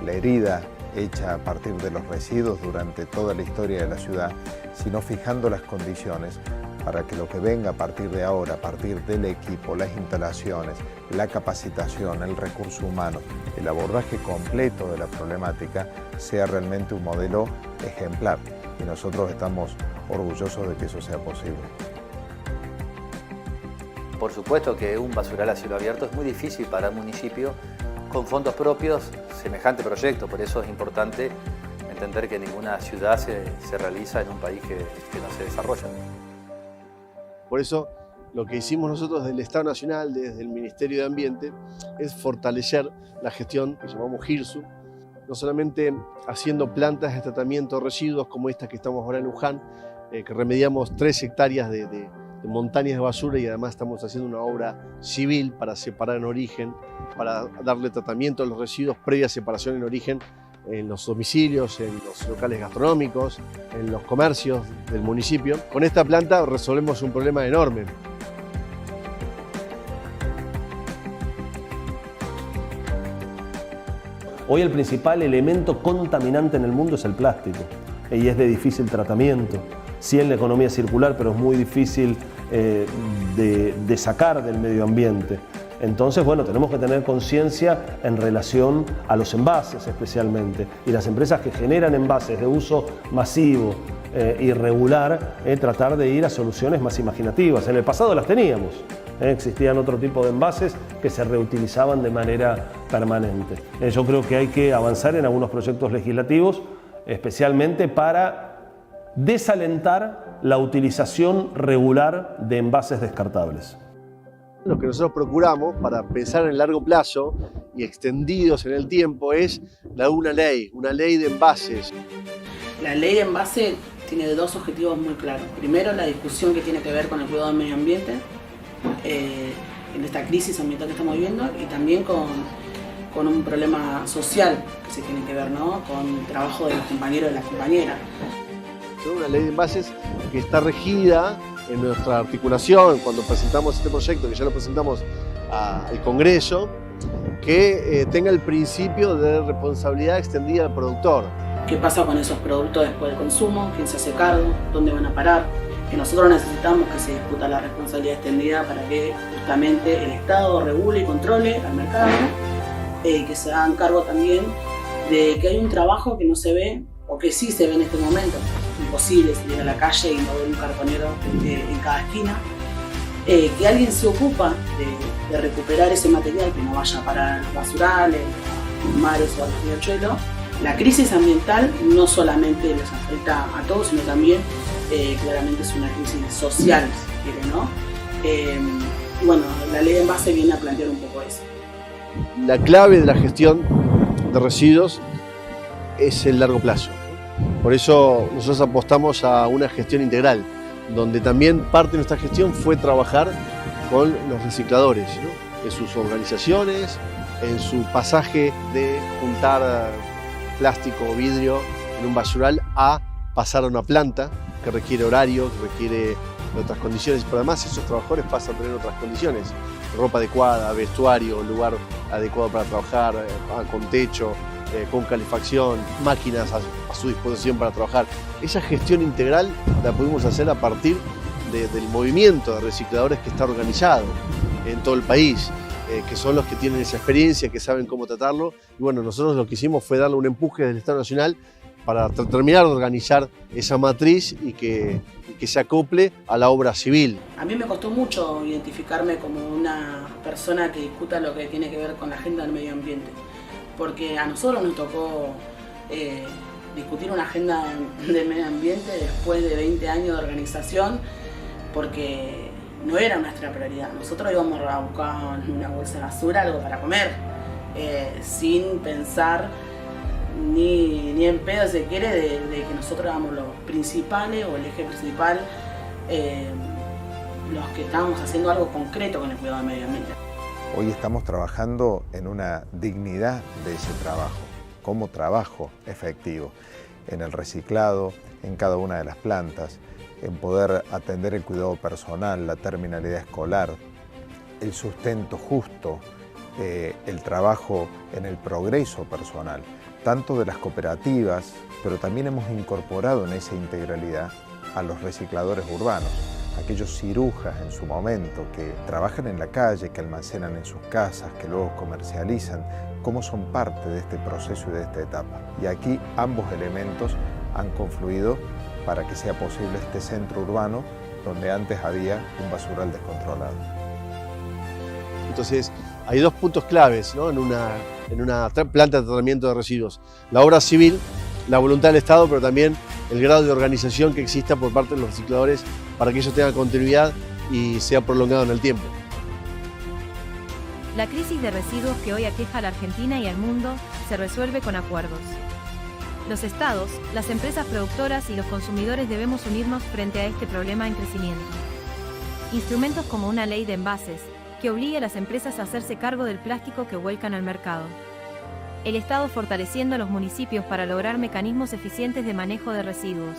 la herida hecha a partir de los residuos durante toda la historia de la ciudad, sino fijando las condiciones para que lo que venga a partir de ahora, a partir del equipo, las instalaciones, la capacitación, el recurso humano, el abordaje completo de la problemática, sea realmente un modelo ejemplar. Y nosotros estamos orgullosos de que eso sea posible. Por supuesto que un basural a cielo abierto es muy difícil para un municipio con fondos propios semejante proyecto, por eso es importante entender que ninguna ciudad se realiza en un país que no se desarrolla. Por eso lo que hicimos nosotros desde el Estado Nacional, desde el Ministerio de Ambiente, es fortalecer la gestión que llamamos GIRSU, no solamente haciendo plantas de tratamiento de residuos como esta que estamos ahora en Luján, que remediamos 3 hectáreas de montañas de basura y además estamos haciendo una obra civil para separar en origen, para darle tratamiento a los residuos previa separación en origen en los domicilios, en los locales gastronómicos, en los comercios del municipio. Con esta planta resolvemos un problema enorme. Hoy el principal elemento contaminante en el mundo es el plástico y es de difícil tratamiento. Sí en la economía circular, pero es muy difícil de sacar del medio ambiente. Entonces, bueno, tenemos que tener conciencia en relación a los envases especialmente. Y las empresas que generan envases de uso masivo y regular, tratar de ir a soluciones más imaginativas. En el pasado las teníamos. Existían otro tipo de envases que se reutilizaban de manera permanente. Yo creo que hay que avanzar en algunos proyectos legislativos, especialmente para desalentar la utilización regular de envases descartables. Lo que nosotros procuramos para pensar en largo plazo y extendidos en el tiempo es una ley de envases. La ley de envase tiene 2 objetivos muy claros. Primero, la discusión que tiene que ver con el cuidado del medio ambiente, en esta crisis ambiental que estamos viviendo, y también con un problema social que se tiene que ver, ¿no?, con el trabajo de los compañeros y las compañeras. Una ley de envases que está regida en nuestra articulación cuando presentamos este proyecto, que ya lo presentamos al Congreso, que tenga el principio de responsabilidad extendida al productor. ¿Qué pasa con esos productos después del consumo? ¿Quién se hace cargo? ¿Dónde van a parar? Que nosotros necesitamos que se discuta la responsabilidad extendida para que justamente el Estado regule y controle al mercado, que se hagan cargo también de que hay un trabajo que no se ve o que sí se ve en este momento. Imposible salir a la calle y no ver un cartonero en cada esquina. Que alguien se ocupa de recuperar ese material, que no vaya para los basurales, a los mares o a los riachuelos. La crisis ambiental no solamente les afecta a todos, sino también claramente es una crisis social, si quiere, ¿no? Y bueno, la ley de envase viene a plantear un poco eso. La clave de la gestión de residuos es el largo plazo. Por eso nosotros apostamos a una gestión integral, donde también parte de nuestra gestión fue trabajar con los recicladores, ¿no? En sus organizaciones, en su pasaje de juntar plástico o vidrio en un basural a pasar a una planta que requiere horario, que requiere otras condiciones, pero además esos trabajadores pasan a tener otras condiciones, ropa adecuada, vestuario, lugar adecuado para trabajar, con techo, con calefacción, máquinas a su disposición para trabajar. Esa gestión integral la pudimos hacer a partir del movimiento de recicladores que está organizado en todo el país, que son los que tienen esa experiencia, que saben cómo tratarlo. Y bueno, nosotros lo que hicimos fue darle un empuje del Estado Nacional para terminar de organizar esa matriz y que se acople a la obra civil. A mí me costó mucho identificarme como una persona que discuta lo que tiene que ver con la agenda del medio ambiente, porque a nosotros nos tocó discutir una agenda del medio ambiente después de 20 años de organización, porque no era nuestra prioridad. Nosotros íbamos a buscar en una bolsa de basura algo para comer, sin pensar ni en pedo, se quiere, de que nosotros éramos los principales o el eje principal, los que estábamos haciendo algo concreto con el cuidado del medio ambiente. Hoy estamos trabajando en una dignidad de ese trabajo, como trabajo efectivo, en el reciclado, en cada una de las plantas, en poder atender el cuidado personal, la terminalidad escolar, el sustento justo, el trabajo en el progreso personal, tanto de las cooperativas, pero también hemos incorporado en esa integralidad a los recicladores urbanos, aquellos cirujas en su momento que trabajan en la calle, que almacenan en sus casas, que luego comercializan, cómo son parte de este proceso y de esta etapa. Y aquí ambos elementos han confluido para que sea posible este centro urbano donde antes había un basural descontrolado. Entonces, hay dos puntos claves, ¿no? en una planta de tratamiento de residuos. La obra civil, la voluntad del Estado, pero también el grado de organización que exista por parte de los recicladores para que ellos tengan continuidad y sea prolongado en el tiempo. La crisis de residuos que hoy aqueja a la Argentina y al mundo se resuelve con acuerdos. Los estados, las empresas productoras y los consumidores debemos unirnos frente a este problema en crecimiento. Instrumentos como una ley de envases, que obligue a las empresas a hacerse cargo del plástico que vuelcan al mercado. El Estado fortaleciendo a los municipios para lograr mecanismos eficientes de manejo de residuos.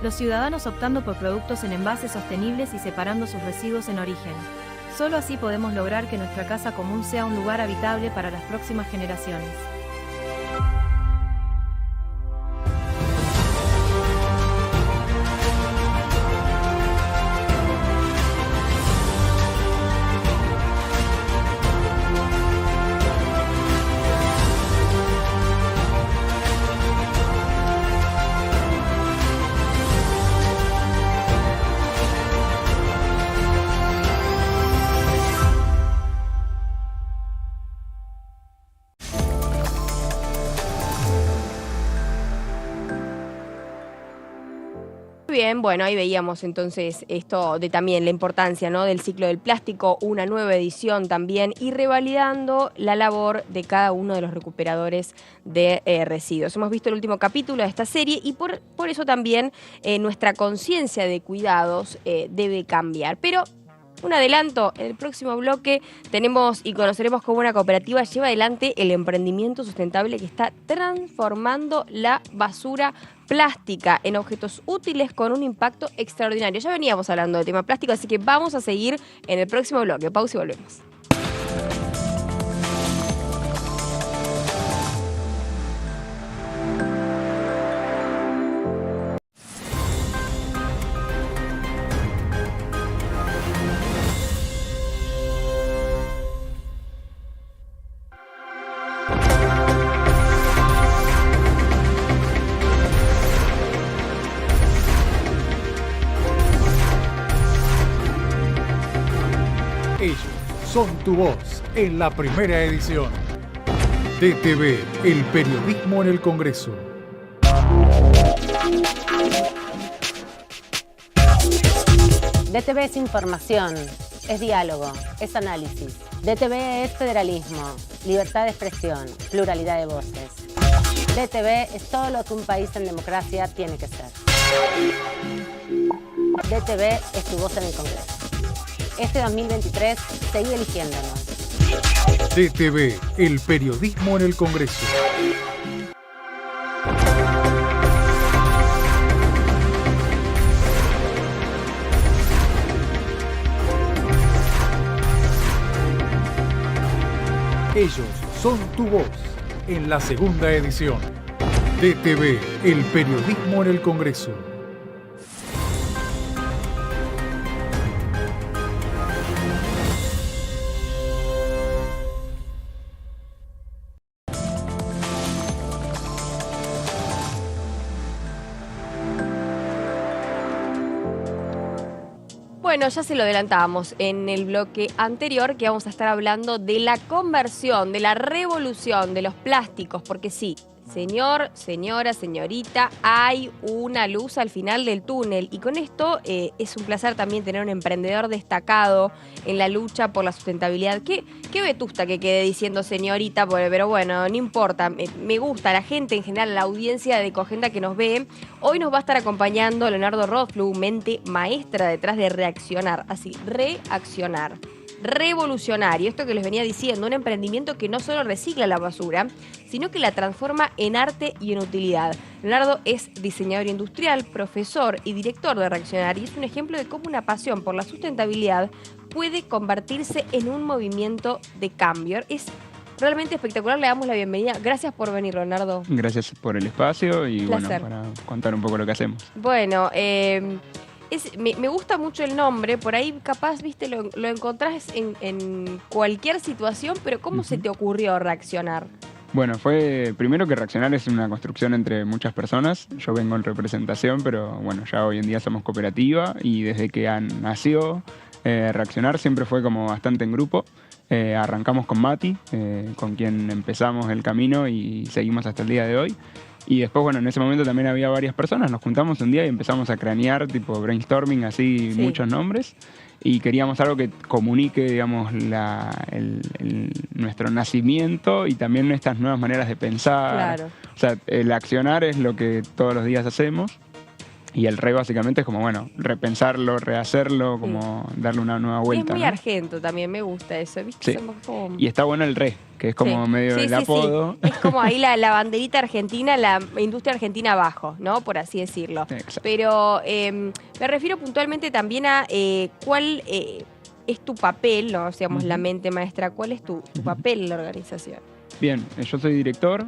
Los ciudadanos optando por productos en envases sostenibles y separando sus residuos en origen. Solo así podemos lograr que nuestra casa común sea un lugar habitable para las próximas generaciones. Bien, bueno, ahí veíamos entonces esto de también la importancia, ¿no?, del ciclo del plástico, una nueva edición también, y revalidando la labor de cada uno de los recuperadores de residuos. Hemos visto el último capítulo de esta serie y por eso también nuestra conciencia de cuidados debe cambiar. Pero un adelanto, en el próximo bloque tenemos y conoceremos cómo una cooperativa lleva adelante el emprendimiento sustentable que está transformando la basura plástica en objetos útiles con un impacto extraordinario. Ya veníamos hablando del tema plástico, así que vamos a seguir en el próximo bloque. Pausa y volvemos. Ellos son tu voz en la primera edición. DTV, el periodismo en el Congreso. DTV es información, es diálogo, es análisis. DTV es federalismo, libertad de expresión, pluralidad de voces. DTV es todo lo que un país en democracia tiene que ser. DTV es tu voz en el Congreso. Este 2023, seguí eligiéndonos. DTV, el periodismo en el Congreso. Ellos son tu voz en la segunda edición. DTV, el periodismo en el Congreso. Bueno, ya se lo adelantábamos en el bloque anterior que vamos a estar hablando de la conversión, de la revolución de los plásticos, porque sí, señor, señora, señorita, hay una luz al final del túnel y con esto es un placer también tener un emprendedor destacado en la lucha por la sustentabilidad. Qué vetusta que quede diciendo señorita, pero bueno, no importa, me gusta, la gente en general, la audiencia de Ecogenda que nos ve. Hoy nos va a estar acompañando Leonardo Rothflug, mente maestra detrás de Reaccionar, así, reaccionar. Revolucionario, esto que les venía diciendo, un emprendimiento que no solo recicla la basura, sino que la transforma en arte y en utilidad. Leonardo es diseñador industrial, profesor y director de Reaccionar y es un ejemplo de cómo una pasión por la sustentabilidad puede convertirse en un movimiento de cambio. Es realmente espectacular, le damos la bienvenida. Gracias por venir, Leonardo. Gracias por el espacio y bueno, para contar un poco lo que hacemos. Bueno, me gusta mucho el nombre, por ahí capaz, viste, lo encontrás en cualquier situación, pero ¿cómo se te ocurrió Reaccionar? Bueno, fue primero que Reaccionar es una construcción entre muchas personas. Yo vengo en representación, pero bueno, ya hoy en día somos cooperativa y desde que nació Reaccionar siempre fue como bastante en grupo. Arrancamos con Mati, con quien empezamos el camino y seguimos hasta el día de hoy. Y después, bueno, en ese momento también había varias personas, nos juntamos un día y empezamos a cranear, tipo brainstorming, así, sí, muchos nombres. Y queríamos algo que comunique, digamos, nuestro nacimiento y también estas nuevas maneras de pensar. Claro. O sea, el accionar es lo que todos los días hacemos. Y el re básicamente es como, bueno, repensarlo, rehacerlo, como darle una nueva vuelta. Es muy ¿no? argento también, me gusta eso, ¿viste? Sí. Como... Y está bueno el re, que es como medio el apodo. Sí. Es como ahí la banderita argentina, la industria argentina abajo, ¿no? Por así decirlo. Exacto. Pero me refiero puntualmente también a cuál es tu papel, ¿no? Digamos, la mente maestra, ¿cuál es tu papel en la organización? Bien, yo soy director,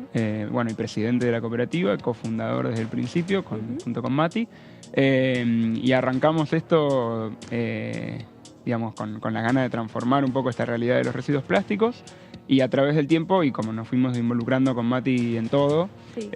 bueno, y presidente de la cooperativa, cofundador desde el principio, junto con Mati, y arrancamos esto, digamos, con la gana de transformar un poco esta realidad de los residuos plásticos, y a través del tiempo, y como nos fuimos involucrando con Mati en todo, sí,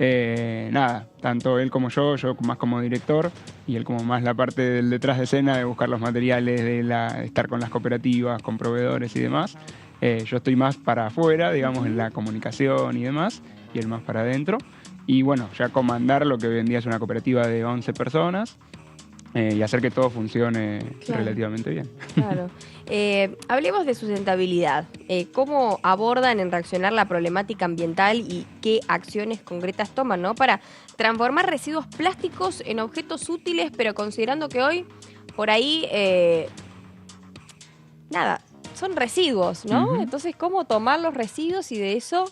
nada, tanto él como yo más como director, y él como más la parte del detrás de escena, de buscar los materiales, de estar con las cooperativas, con proveedores y demás. Yo estoy más para afuera, digamos, en la comunicación y demás, y él más para adentro. Y bueno, ya comandar lo que hoy en día es una cooperativa de 11 personas y hacer que todo funcione relativamente bien. Claro. Hablemos de sustentabilidad. ¿Cómo abordan en Reaccionar la problemática ambiental y qué acciones concretas toman, ¿no? Para transformar residuos plásticos en objetos útiles, pero considerando que hoy, por ahí, son residuos, ¿no? Entonces, ¿cómo tomar los residuos y de eso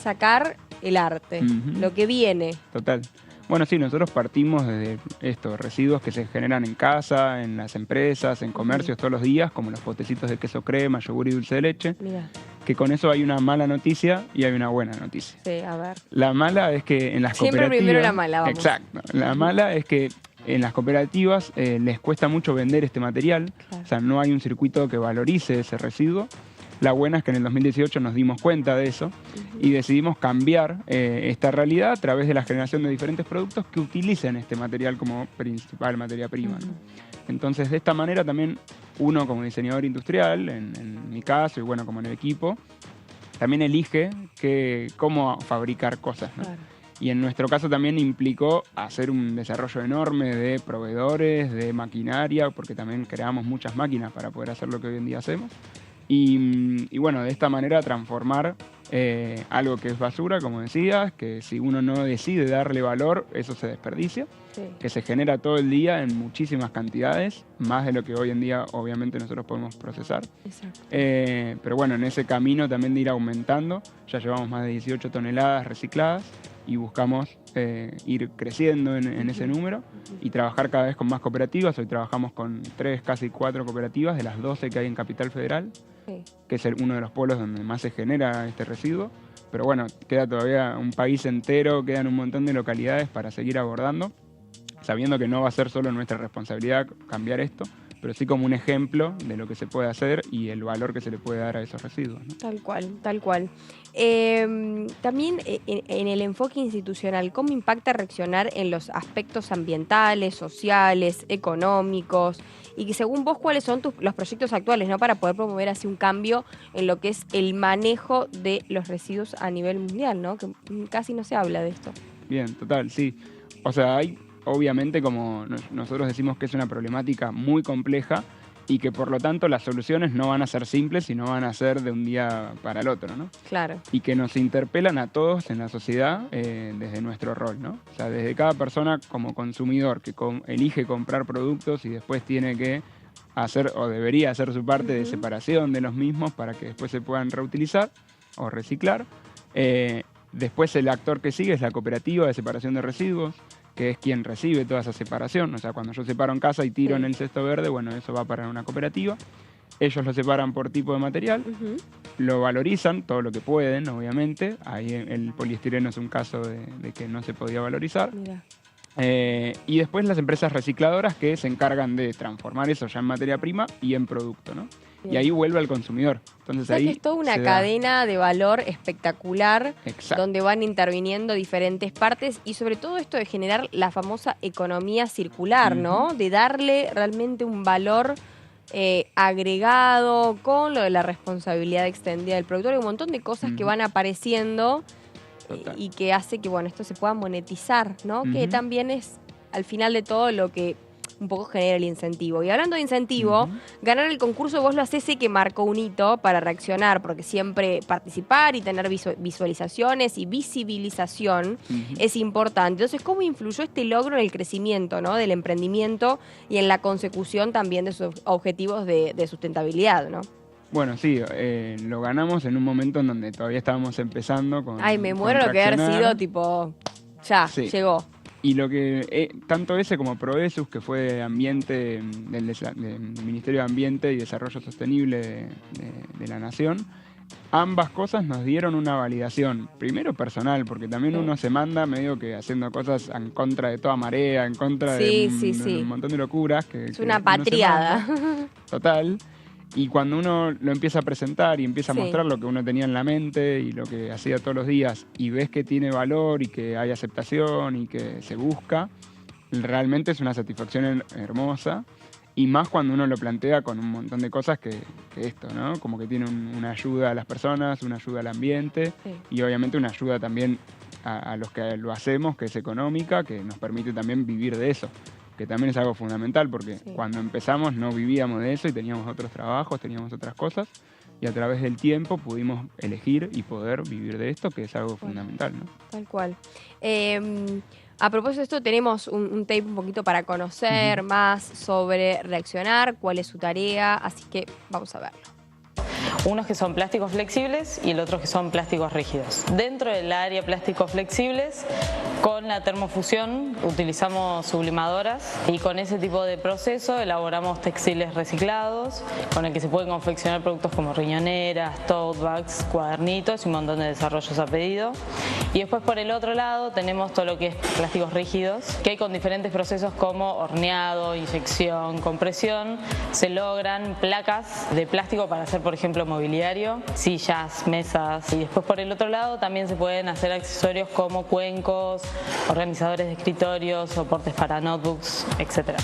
sacar el arte, lo que viene? Total. Bueno, sí, nosotros partimos desde estos residuos que se generan en casa, en las empresas, en comercios todos los días, como los potecitos de queso crema, yogur y dulce de leche. Mirá. Que con eso hay una mala noticia y hay una buena noticia. Sí, a ver. La mala es que en las Siempre cooperativas... primero la mala, vamos. Exacto. La mala es que en las cooperativas les cuesta mucho vender este material, o sea, no hay un circuito que valorice ese residuo. La buena es que en el 2018 nos dimos cuenta de eso y decidimos cambiar esta realidad a través de la generación de diferentes productos que utilicen este material como principal materia prima, ¿no? Entonces, de esta manera también uno como diseñador industrial, en mi caso y bueno, como en el equipo, también elige cómo fabricar cosas, ¿no? Claro. Y en nuestro caso también implicó hacer un desarrollo enorme de proveedores, de maquinaria, porque también creamos muchas máquinas para poder hacer lo que hoy en día hacemos. Y bueno, de esta manera transformar algo que es basura, como decías, que si uno no decide darle valor, eso se desperdicia, que se genera todo el día en muchísimas cantidades, más de lo que hoy en día obviamente nosotros podemos procesar. Pero bueno, en ese camino también de ir aumentando, ya llevamos más de 18 toneladas recicladas y buscamos ir creciendo en ese número y trabajar cada vez con más cooperativas. Hoy trabajamos con 3, casi 4 cooperativas de las 12 que hay en Capital Federal, que es uno de los polos donde más se genera este residuo. Pero bueno, queda todavía un país entero, quedan un montón de localidades para seguir abordando, sabiendo que no va a ser solo nuestra responsabilidad cambiar esto, pero sí como un ejemplo de lo que se puede hacer y el valor que se le puede dar a esos residuos, ¿no? Tal cual, tal cual. También en el enfoque institucional, ¿cómo impacta reaccionar en los aspectos ambientales, sociales, económicos? Y que según vos, ¿cuáles son los proyectos actuales, ¿no? Para poder promover así un cambio en lo que es el manejo de los residuos a nivel mundial, ¿no? Que casi no se habla de esto. Bien, total, sí. O sea, hay obviamente, como nosotros decimos, que es una problemática muy compleja y que por lo tanto las soluciones no van a ser simples y no van a ser de un día para el otro, ¿no? Claro. Y que nos interpelan a todos en la sociedad desde nuestro rol, ¿no? O sea, desde cada persona como consumidor que elige comprar productos y después tiene que hacer o debería hacer su parte de separación de los mismos para que después se puedan reutilizar o reciclar. Después el actor que sigue es la cooperativa de separación de residuos, que es quien recibe toda esa separación. O sea, cuando yo separo en casa y tiro en el cesto verde, bueno, eso va para una cooperativa. Ellos lo separan por tipo de material, lo valorizan todo lo que pueden, obviamente. Ahí el poliestireno es un caso de que no se podía valorizar. Y después las empresas recicladoras que se encargan de transformar eso ya en materia prima y en producto, ¿no? Bien. Y ahí vuelve al consumidor. Entonces ahí es toda una cadena de valor espectacular. Exacto. Donde van interviniendo diferentes partes y sobre todo esto de generar la famosa economía circular, ¿no? De darle realmente un valor agregado con lo de la responsabilidad extendida del productor y un montón de cosas que van apareciendo y que hace que, bueno, esto se pueda monetizar, ¿no? Que también es al final de todo lo que un poco genera el incentivo. Y hablando de incentivo, ganar el concurso vos lo hacés que marcó un hito para reaccionar, porque siempre participar y tener visualizaciones y visibilización es importante. Entonces, ¿cómo influyó este logro en el crecimiento, ¿no? Del emprendimiento y en la consecución también de sus objetivos de sustentabilidad, ¿no? Bueno, sí, lo ganamos en un momento en donde todavía estábamos empezando con... Ay, me muero lo que haber sido tipo... Ya, llegó. Y lo que, tanto ese como Proesus, que fue de ambiente, del Ministerio de Ambiente y Desarrollo Sostenible de la Nación, ambas cosas nos dieron una validación, primero personal, porque también uno se manda medio que haciendo cosas en contra de toda marea, en contra de un montón de locuras. Es una patriada. Total. Y cuando uno lo empieza a presentar y empieza a mostrar lo que uno tenía en la mente y lo que hacía todos los días y ves que tiene valor y que hay aceptación y que se busca, realmente es una satisfacción hermosa. Y más cuando uno lo plantea con un montón de cosas que esto, ¿no? Como que tiene una ayuda a las personas, una ayuda al ambiente y obviamente una ayuda también a los que lo hacemos, que es económica, que nos permite también vivir de eso. Que también es algo fundamental, porque cuando empezamos no vivíamos de eso y teníamos otros trabajos, teníamos otras cosas, y a través del tiempo pudimos elegir y poder vivir de esto, que es algo fundamental, ¿no? Tal cual. A propósito de esto, tenemos un tape un poquito para conocer más sobre reaccionar, cuál es su tarea, así que vamos a verlo. Unos que son plásticos flexibles y el otro que son plásticos rígidos. Dentro del área plásticos flexibles, con la termofusión utilizamos sublimadoras y con ese tipo de proceso elaboramos textiles reciclados con el que se pueden confeccionar productos como riñoneras, tote bags, cuadernitos y un montón de desarrollos a pedido. Y después por el otro lado tenemos todo lo que es plásticos rígidos, que hay con diferentes procesos como horneado, inyección, compresión, se logran placas de plástico para hacer, por ejemplo, mobiliario, sillas, mesas. Y después por el otro lado también se pueden hacer accesorios como cuencos, organizadores de escritorios, soportes para notebooks, etc.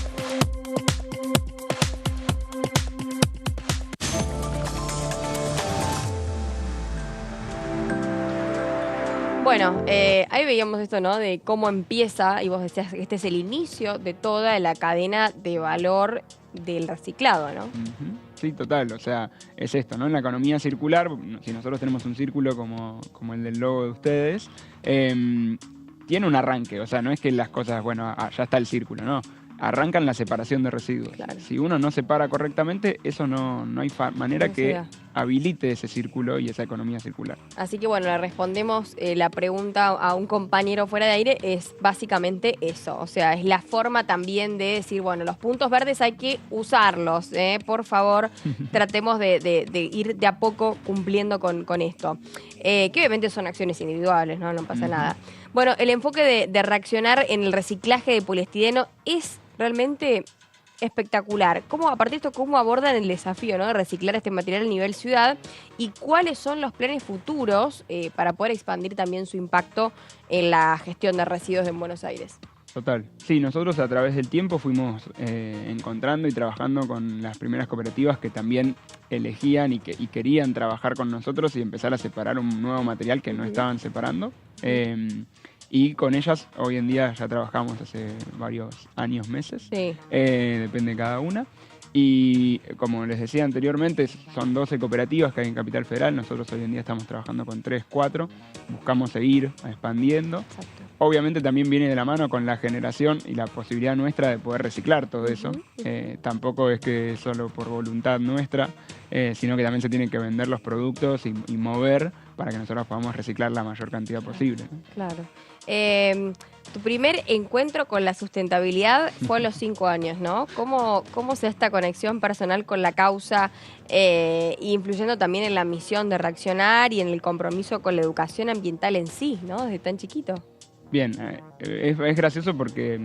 Bueno, ahí veíamos esto, ¿no? De cómo empieza, y vos decías que este es el inicio de toda la cadena de valor del reciclado, ¿no? Sí, total. O sea, es esto, ¿no? En la economía circular, si nosotros tenemos un círculo como el del logo de ustedes, tiene un arranque. O sea, no es que las cosas, bueno, ya está el círculo, ¿no? Arrancan la separación de residuos. Claro. Si uno no separa correctamente, eso no hay manera que habilite ese círculo y esa economía circular. Así que bueno, le respondemos la pregunta a un compañero fuera de aire, es básicamente eso. O sea, es la forma también de decir, bueno, los puntos verdes hay que usarlos, por favor, tratemos de ir de a poco cumpliendo con esto. Que obviamente son acciones individuales, ¿no? No pasa nada. Bueno, el enfoque de reaccionar en el reciclaje de poliestireno es realmente espectacular. A partir de esto, cómo abordan el desafío, ¿no? De reciclar este material a nivel ciudad y cuáles son los planes futuros para poder expandir también su impacto en la gestión de residuos en Buenos Aires. Total. Sí, nosotros a través del tiempo fuimos encontrando y trabajando con las primeras cooperativas que también elegían y querían trabajar con nosotros y empezar a separar un nuevo material que no estaban separando. Y con ellas hoy en día ya trabajamos hace varios años, meses. Sí. Depende de cada una. Y como les decía anteriormente, son 12 cooperativas que hay en Capital Federal. Nosotros hoy en día estamos trabajando con 3, 4. Buscamos seguir expandiendo. Exacto. Obviamente también viene de la mano con la generación y la posibilidad nuestra de poder reciclar todo eso. Tampoco es que es solo por voluntad nuestra, sino que también se tienen que vender los productos y mover para que nosotros podamos reciclar la mayor cantidad posible, ¿no? Claro. Tu primer encuentro con la sustentabilidad fue a los 5 años, ¿no? ¿Cómo se da esta conexión personal con la causa, influyendo también en la misión de reaccionar y en el compromiso con la educación ambiental en sí, ¿no? Desde tan chiquito. Bien, es gracioso porque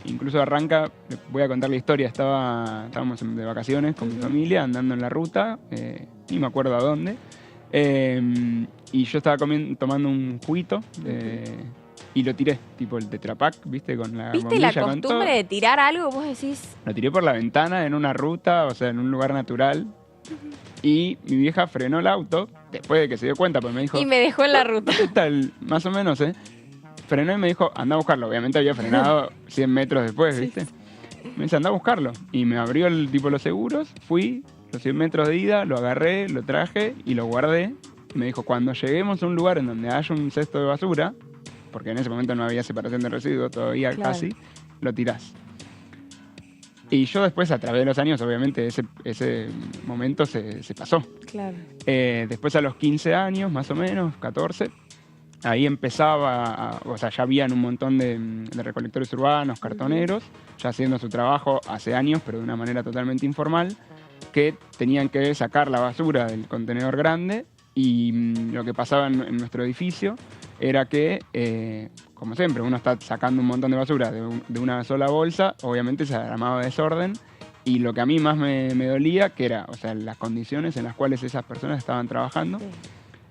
incluso arranca, voy a contar la historia, estábamos de vacaciones con mi familia, andando en la ruta, ni me acuerdo a dónde, y yo estaba tomando un juguito y lo tiré, tipo el Tetra Pak, ¿viste? Con la ¿Viste la costumbre de tirar algo? Vos decís... Lo tiré por la ventana en una ruta, o sea, en un lugar natural, y mi vieja frenó el auto, después de que se dio cuenta, pues me dijo... Y me dejó en la ruta. ¿Qué tal? Más o menos, Frenó y me dijo, anda a buscarlo. Obviamente había frenado 100 metros después, ¿viste? Me dice, anda a buscarlo. Y me abrió los seguros, fui, los 100 metros de ida, lo agarré, lo traje y lo guardé. Y me dijo, cuando lleguemos a un lugar en donde haya un cesto de basura, porque en ese momento no había separación de residuos todavía casi, lo tirás. Y yo después, a través de los años, obviamente ese momento se pasó. Claro. Después a los 15 años, más o menos, 14... Ahí empezaba, ya habían un montón de recolectores urbanos, cartoneros, ya haciendo su trabajo hace años, pero de una manera totalmente informal, que tenían que sacar la basura del contenedor grande y lo que pasaba en nuestro edificio era que, como siempre, uno está sacando un montón de basura de una sola bolsa, obviamente se armaba desorden y lo que a mí más me dolía, que era, las condiciones en las cuales esas personas estaban trabajando. Sí.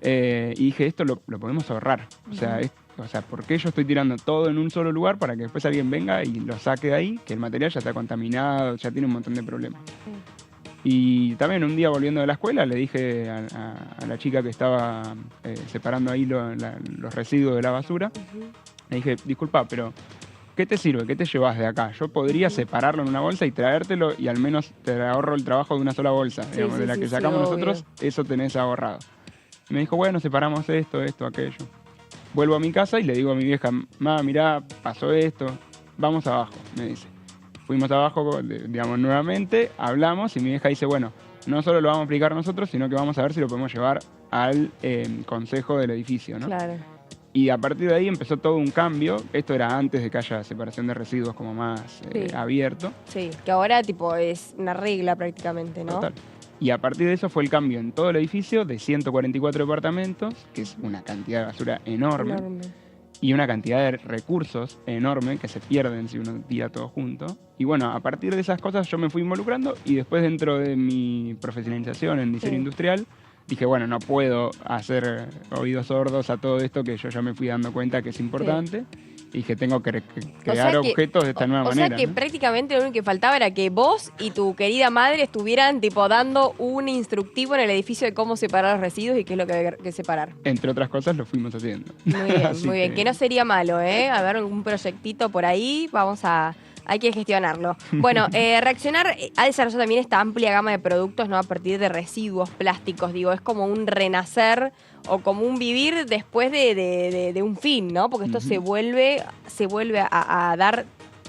Y dije, esto lo podemos ahorrar. O sea, ¿por qué yo estoy tirando todo en un solo lugar para que después alguien venga y lo saque de ahí? Que el material ya está contaminado, ya tiene un montón de problemas. Y también un día volviendo de la escuela le dije a la chica que estaba separando ahí los residuos de la basura, le dije, disculpa, pero ¿qué te sirve? ¿Qué te llevas de acá? Yo podría separarlo en una bolsa y traértelo y al menos te ahorro el trabajo de una sola bolsa. Digamos, de la que sacamos nosotros, eso tenés ahorrado. Y me dijo, bueno, separamos esto, aquello. Vuelvo a mi casa y le digo a mi vieja, mirá, pasó esto, vamos abajo, me dice. Fuimos abajo, digamos, nuevamente, hablamos y mi vieja dice, bueno, no solo lo vamos a aplicar nosotros, sino que vamos a ver si lo podemos llevar al consejo del edificio, ¿no? Claro. Y a partir de ahí empezó todo un cambio. Esto era antes de que haya separación de residuos como más abierto. Sí, que ahora tipo es una regla prácticamente, ¿no? Total. Y a partir de eso fue el cambio en todo el edificio de 144 departamentos, que es una cantidad de basura enorme. Y una cantidad de recursos enorme que se pierden si uno tira todo junto. Y bueno, a partir de esas cosas yo me fui involucrando y después dentro de mi profesionalización en diseño industrial, dije, bueno, no puedo hacer oídos sordos a todo esto que yo ya me fui dando cuenta que es importante. y que tengo que crear objetos de esta nueva manera. O sea que prácticamente lo único que faltaba era que vos y tu querida madre estuvieran tipo dando un instructivo en el edificio de cómo separar los residuos y qué es lo que hay que separar. Entre otras cosas lo fuimos haciendo. Muy bien, que no sería malo, ¿eh? A ver, algún proyectito por ahí, hay que gestionarlo. Bueno, Reaccionar ha desarrollado también esta amplia gama de productos, ¿no? A partir de residuos plásticos, digo, es como un renacer o como un vivir después de un fin, ¿no? Porque esto se vuelve a dar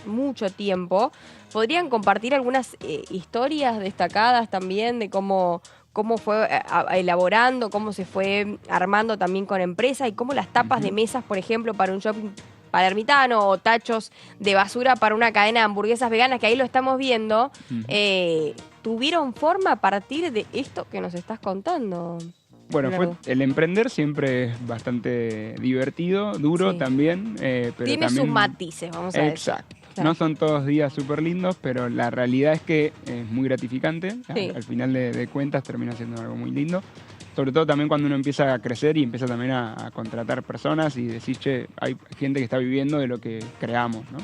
mucho tiempo. ¿Podrían compartir algunas historias destacadas también de cómo fue elaborando, cómo se fue armando también con empresas y cómo las tapas de mesas, por ejemplo, para un shopping palermitano o tachos de basura para una cadena de hamburguesas veganas, que ahí lo estamos viendo, tuvieron forma a partir de esto que nos estás contando? Bueno, el emprender siempre es bastante divertido, duro también. Pero tiene también, sus matices, vamos a decir. Exacto. Claro. No son todos días súper lindos, pero la realidad es que es muy gratificante. Sí. Al final de cuentas termina siendo algo muy lindo. Sobre todo también cuando uno empieza a crecer y empieza también a contratar personas y decir, che, hay gente que está viviendo de lo que creamos, ¿no?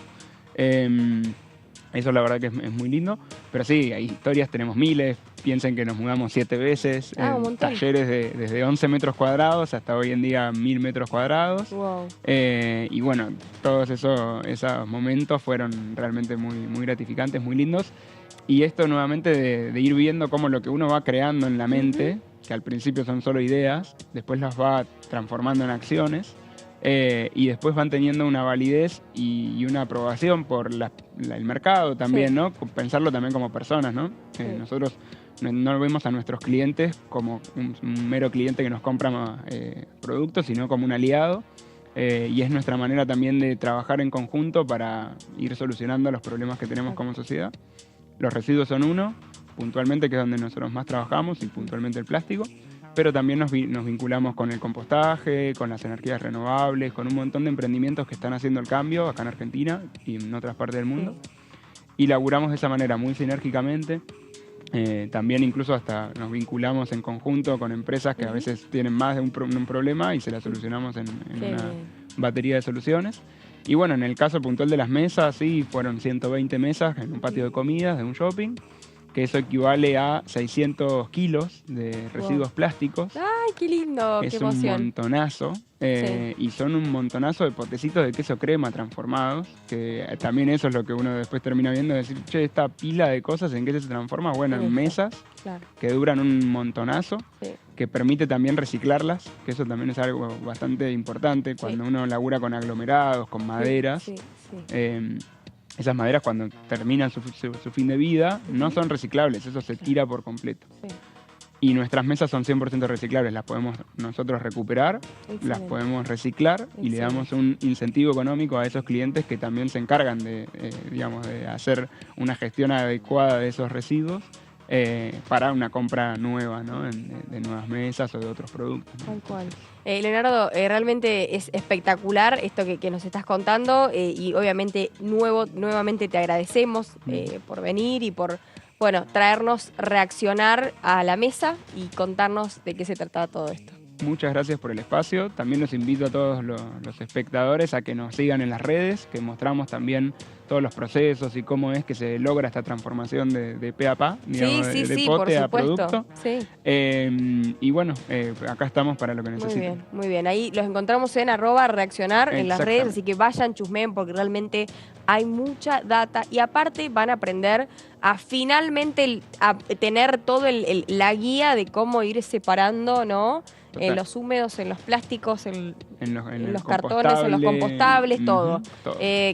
Eso la verdad que es muy lindo. Pero sí, hay historias, tenemos miles. Piensen que nos mudamos 7 veces. Talleres desde 11 metros cuadrados hasta hoy en día 1000 metros cuadrados. Wow. Y bueno, todos esos momentos fueron realmente muy gratificantes, muy lindos. Y esto nuevamente de ir viendo cómo lo que uno va creando en la mente, que al principio son solo ideas, después las va transformando en acciones. Y después van teniendo una validez y una aprobación por el mercado también, ¿no? Pensarlo también como personas, ¿no? Nosotros no vemos a nuestros clientes como un mero cliente que nos compra productos, sino como un aliado. Y es nuestra manera también de trabajar en conjunto para ir solucionando los problemas que tenemos como sociedad. Los residuos son uno, puntualmente, que es donde nosotros más trabajamos, y puntualmente el plástico. Pero también nos vinculamos con el compostaje, con las energías renovables, con un montón de emprendimientos que están haciendo el cambio acá en Argentina y en otras partes del mundo. Y laburamos de esa manera muy sinérgicamente. También incluso hasta nos vinculamos en conjunto con empresas que a veces tienen más de un problema y se la solucionamos en una batería de soluciones. Y bueno, en el caso puntual de las mesas, sí, fueron 120 mesas en un patio de comidas de un shopping, que eso equivale a 600 kilos de residuos plásticos. ¡Ay, qué lindo! Es ¡Qué emoción! Un montonazo. Y son un montonazo de potecitos de queso crema transformados, que también eso es lo que uno después termina viendo, decir, che, esta pila de cosas, ¿en qué se transforma? Bueno, en mesas que duran un montonazo, que permite también reciclarlas, que eso también es algo bastante importante cuando uno labura con aglomerados, con maderas. Esas maderas, cuando terminan su fin de vida, no son reciclables, eso se tira por completo. Y nuestras mesas son 100% reciclables, las podemos nosotros recuperar, las podemos reciclar y le damos un incentivo económico a esos clientes que también se encargan de hacer una gestión adecuada de esos residuos para una compra nueva, ¿no? De nuevas mesas o de otros productos, ¿no? Tal cual. Leonardo, realmente es espectacular esto que nos estás contando y obviamente nuevamente te agradecemos por venir y por traernos Reaccionar a la mesa y contarnos de qué se trataba todo esto. Muchas gracias por el espacio. También los invito a todos los espectadores a que nos sigan en las redes, que mostramos también todos los procesos y cómo es que se logra esta transformación de pe a pa, digamos, de pote a producto. Y bueno, acá estamos para lo que necesiten. Muy bien. Ahí los encontramos en @reaccionar en las redes, así que vayan, chusmeen, porque realmente hay mucha data y aparte van a aprender a finalmente a tener todo la guía de cómo ir separando, ¿no? En los húmedos, en los plásticos, en los cartones, en los compostables, todo.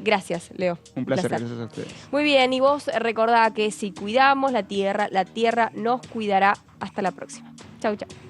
Gracias, Leo. Un placer, gracias a ustedes. Muy bien, y vos recordá que si cuidamos la tierra nos cuidará. Hasta la próxima. Chau, chau.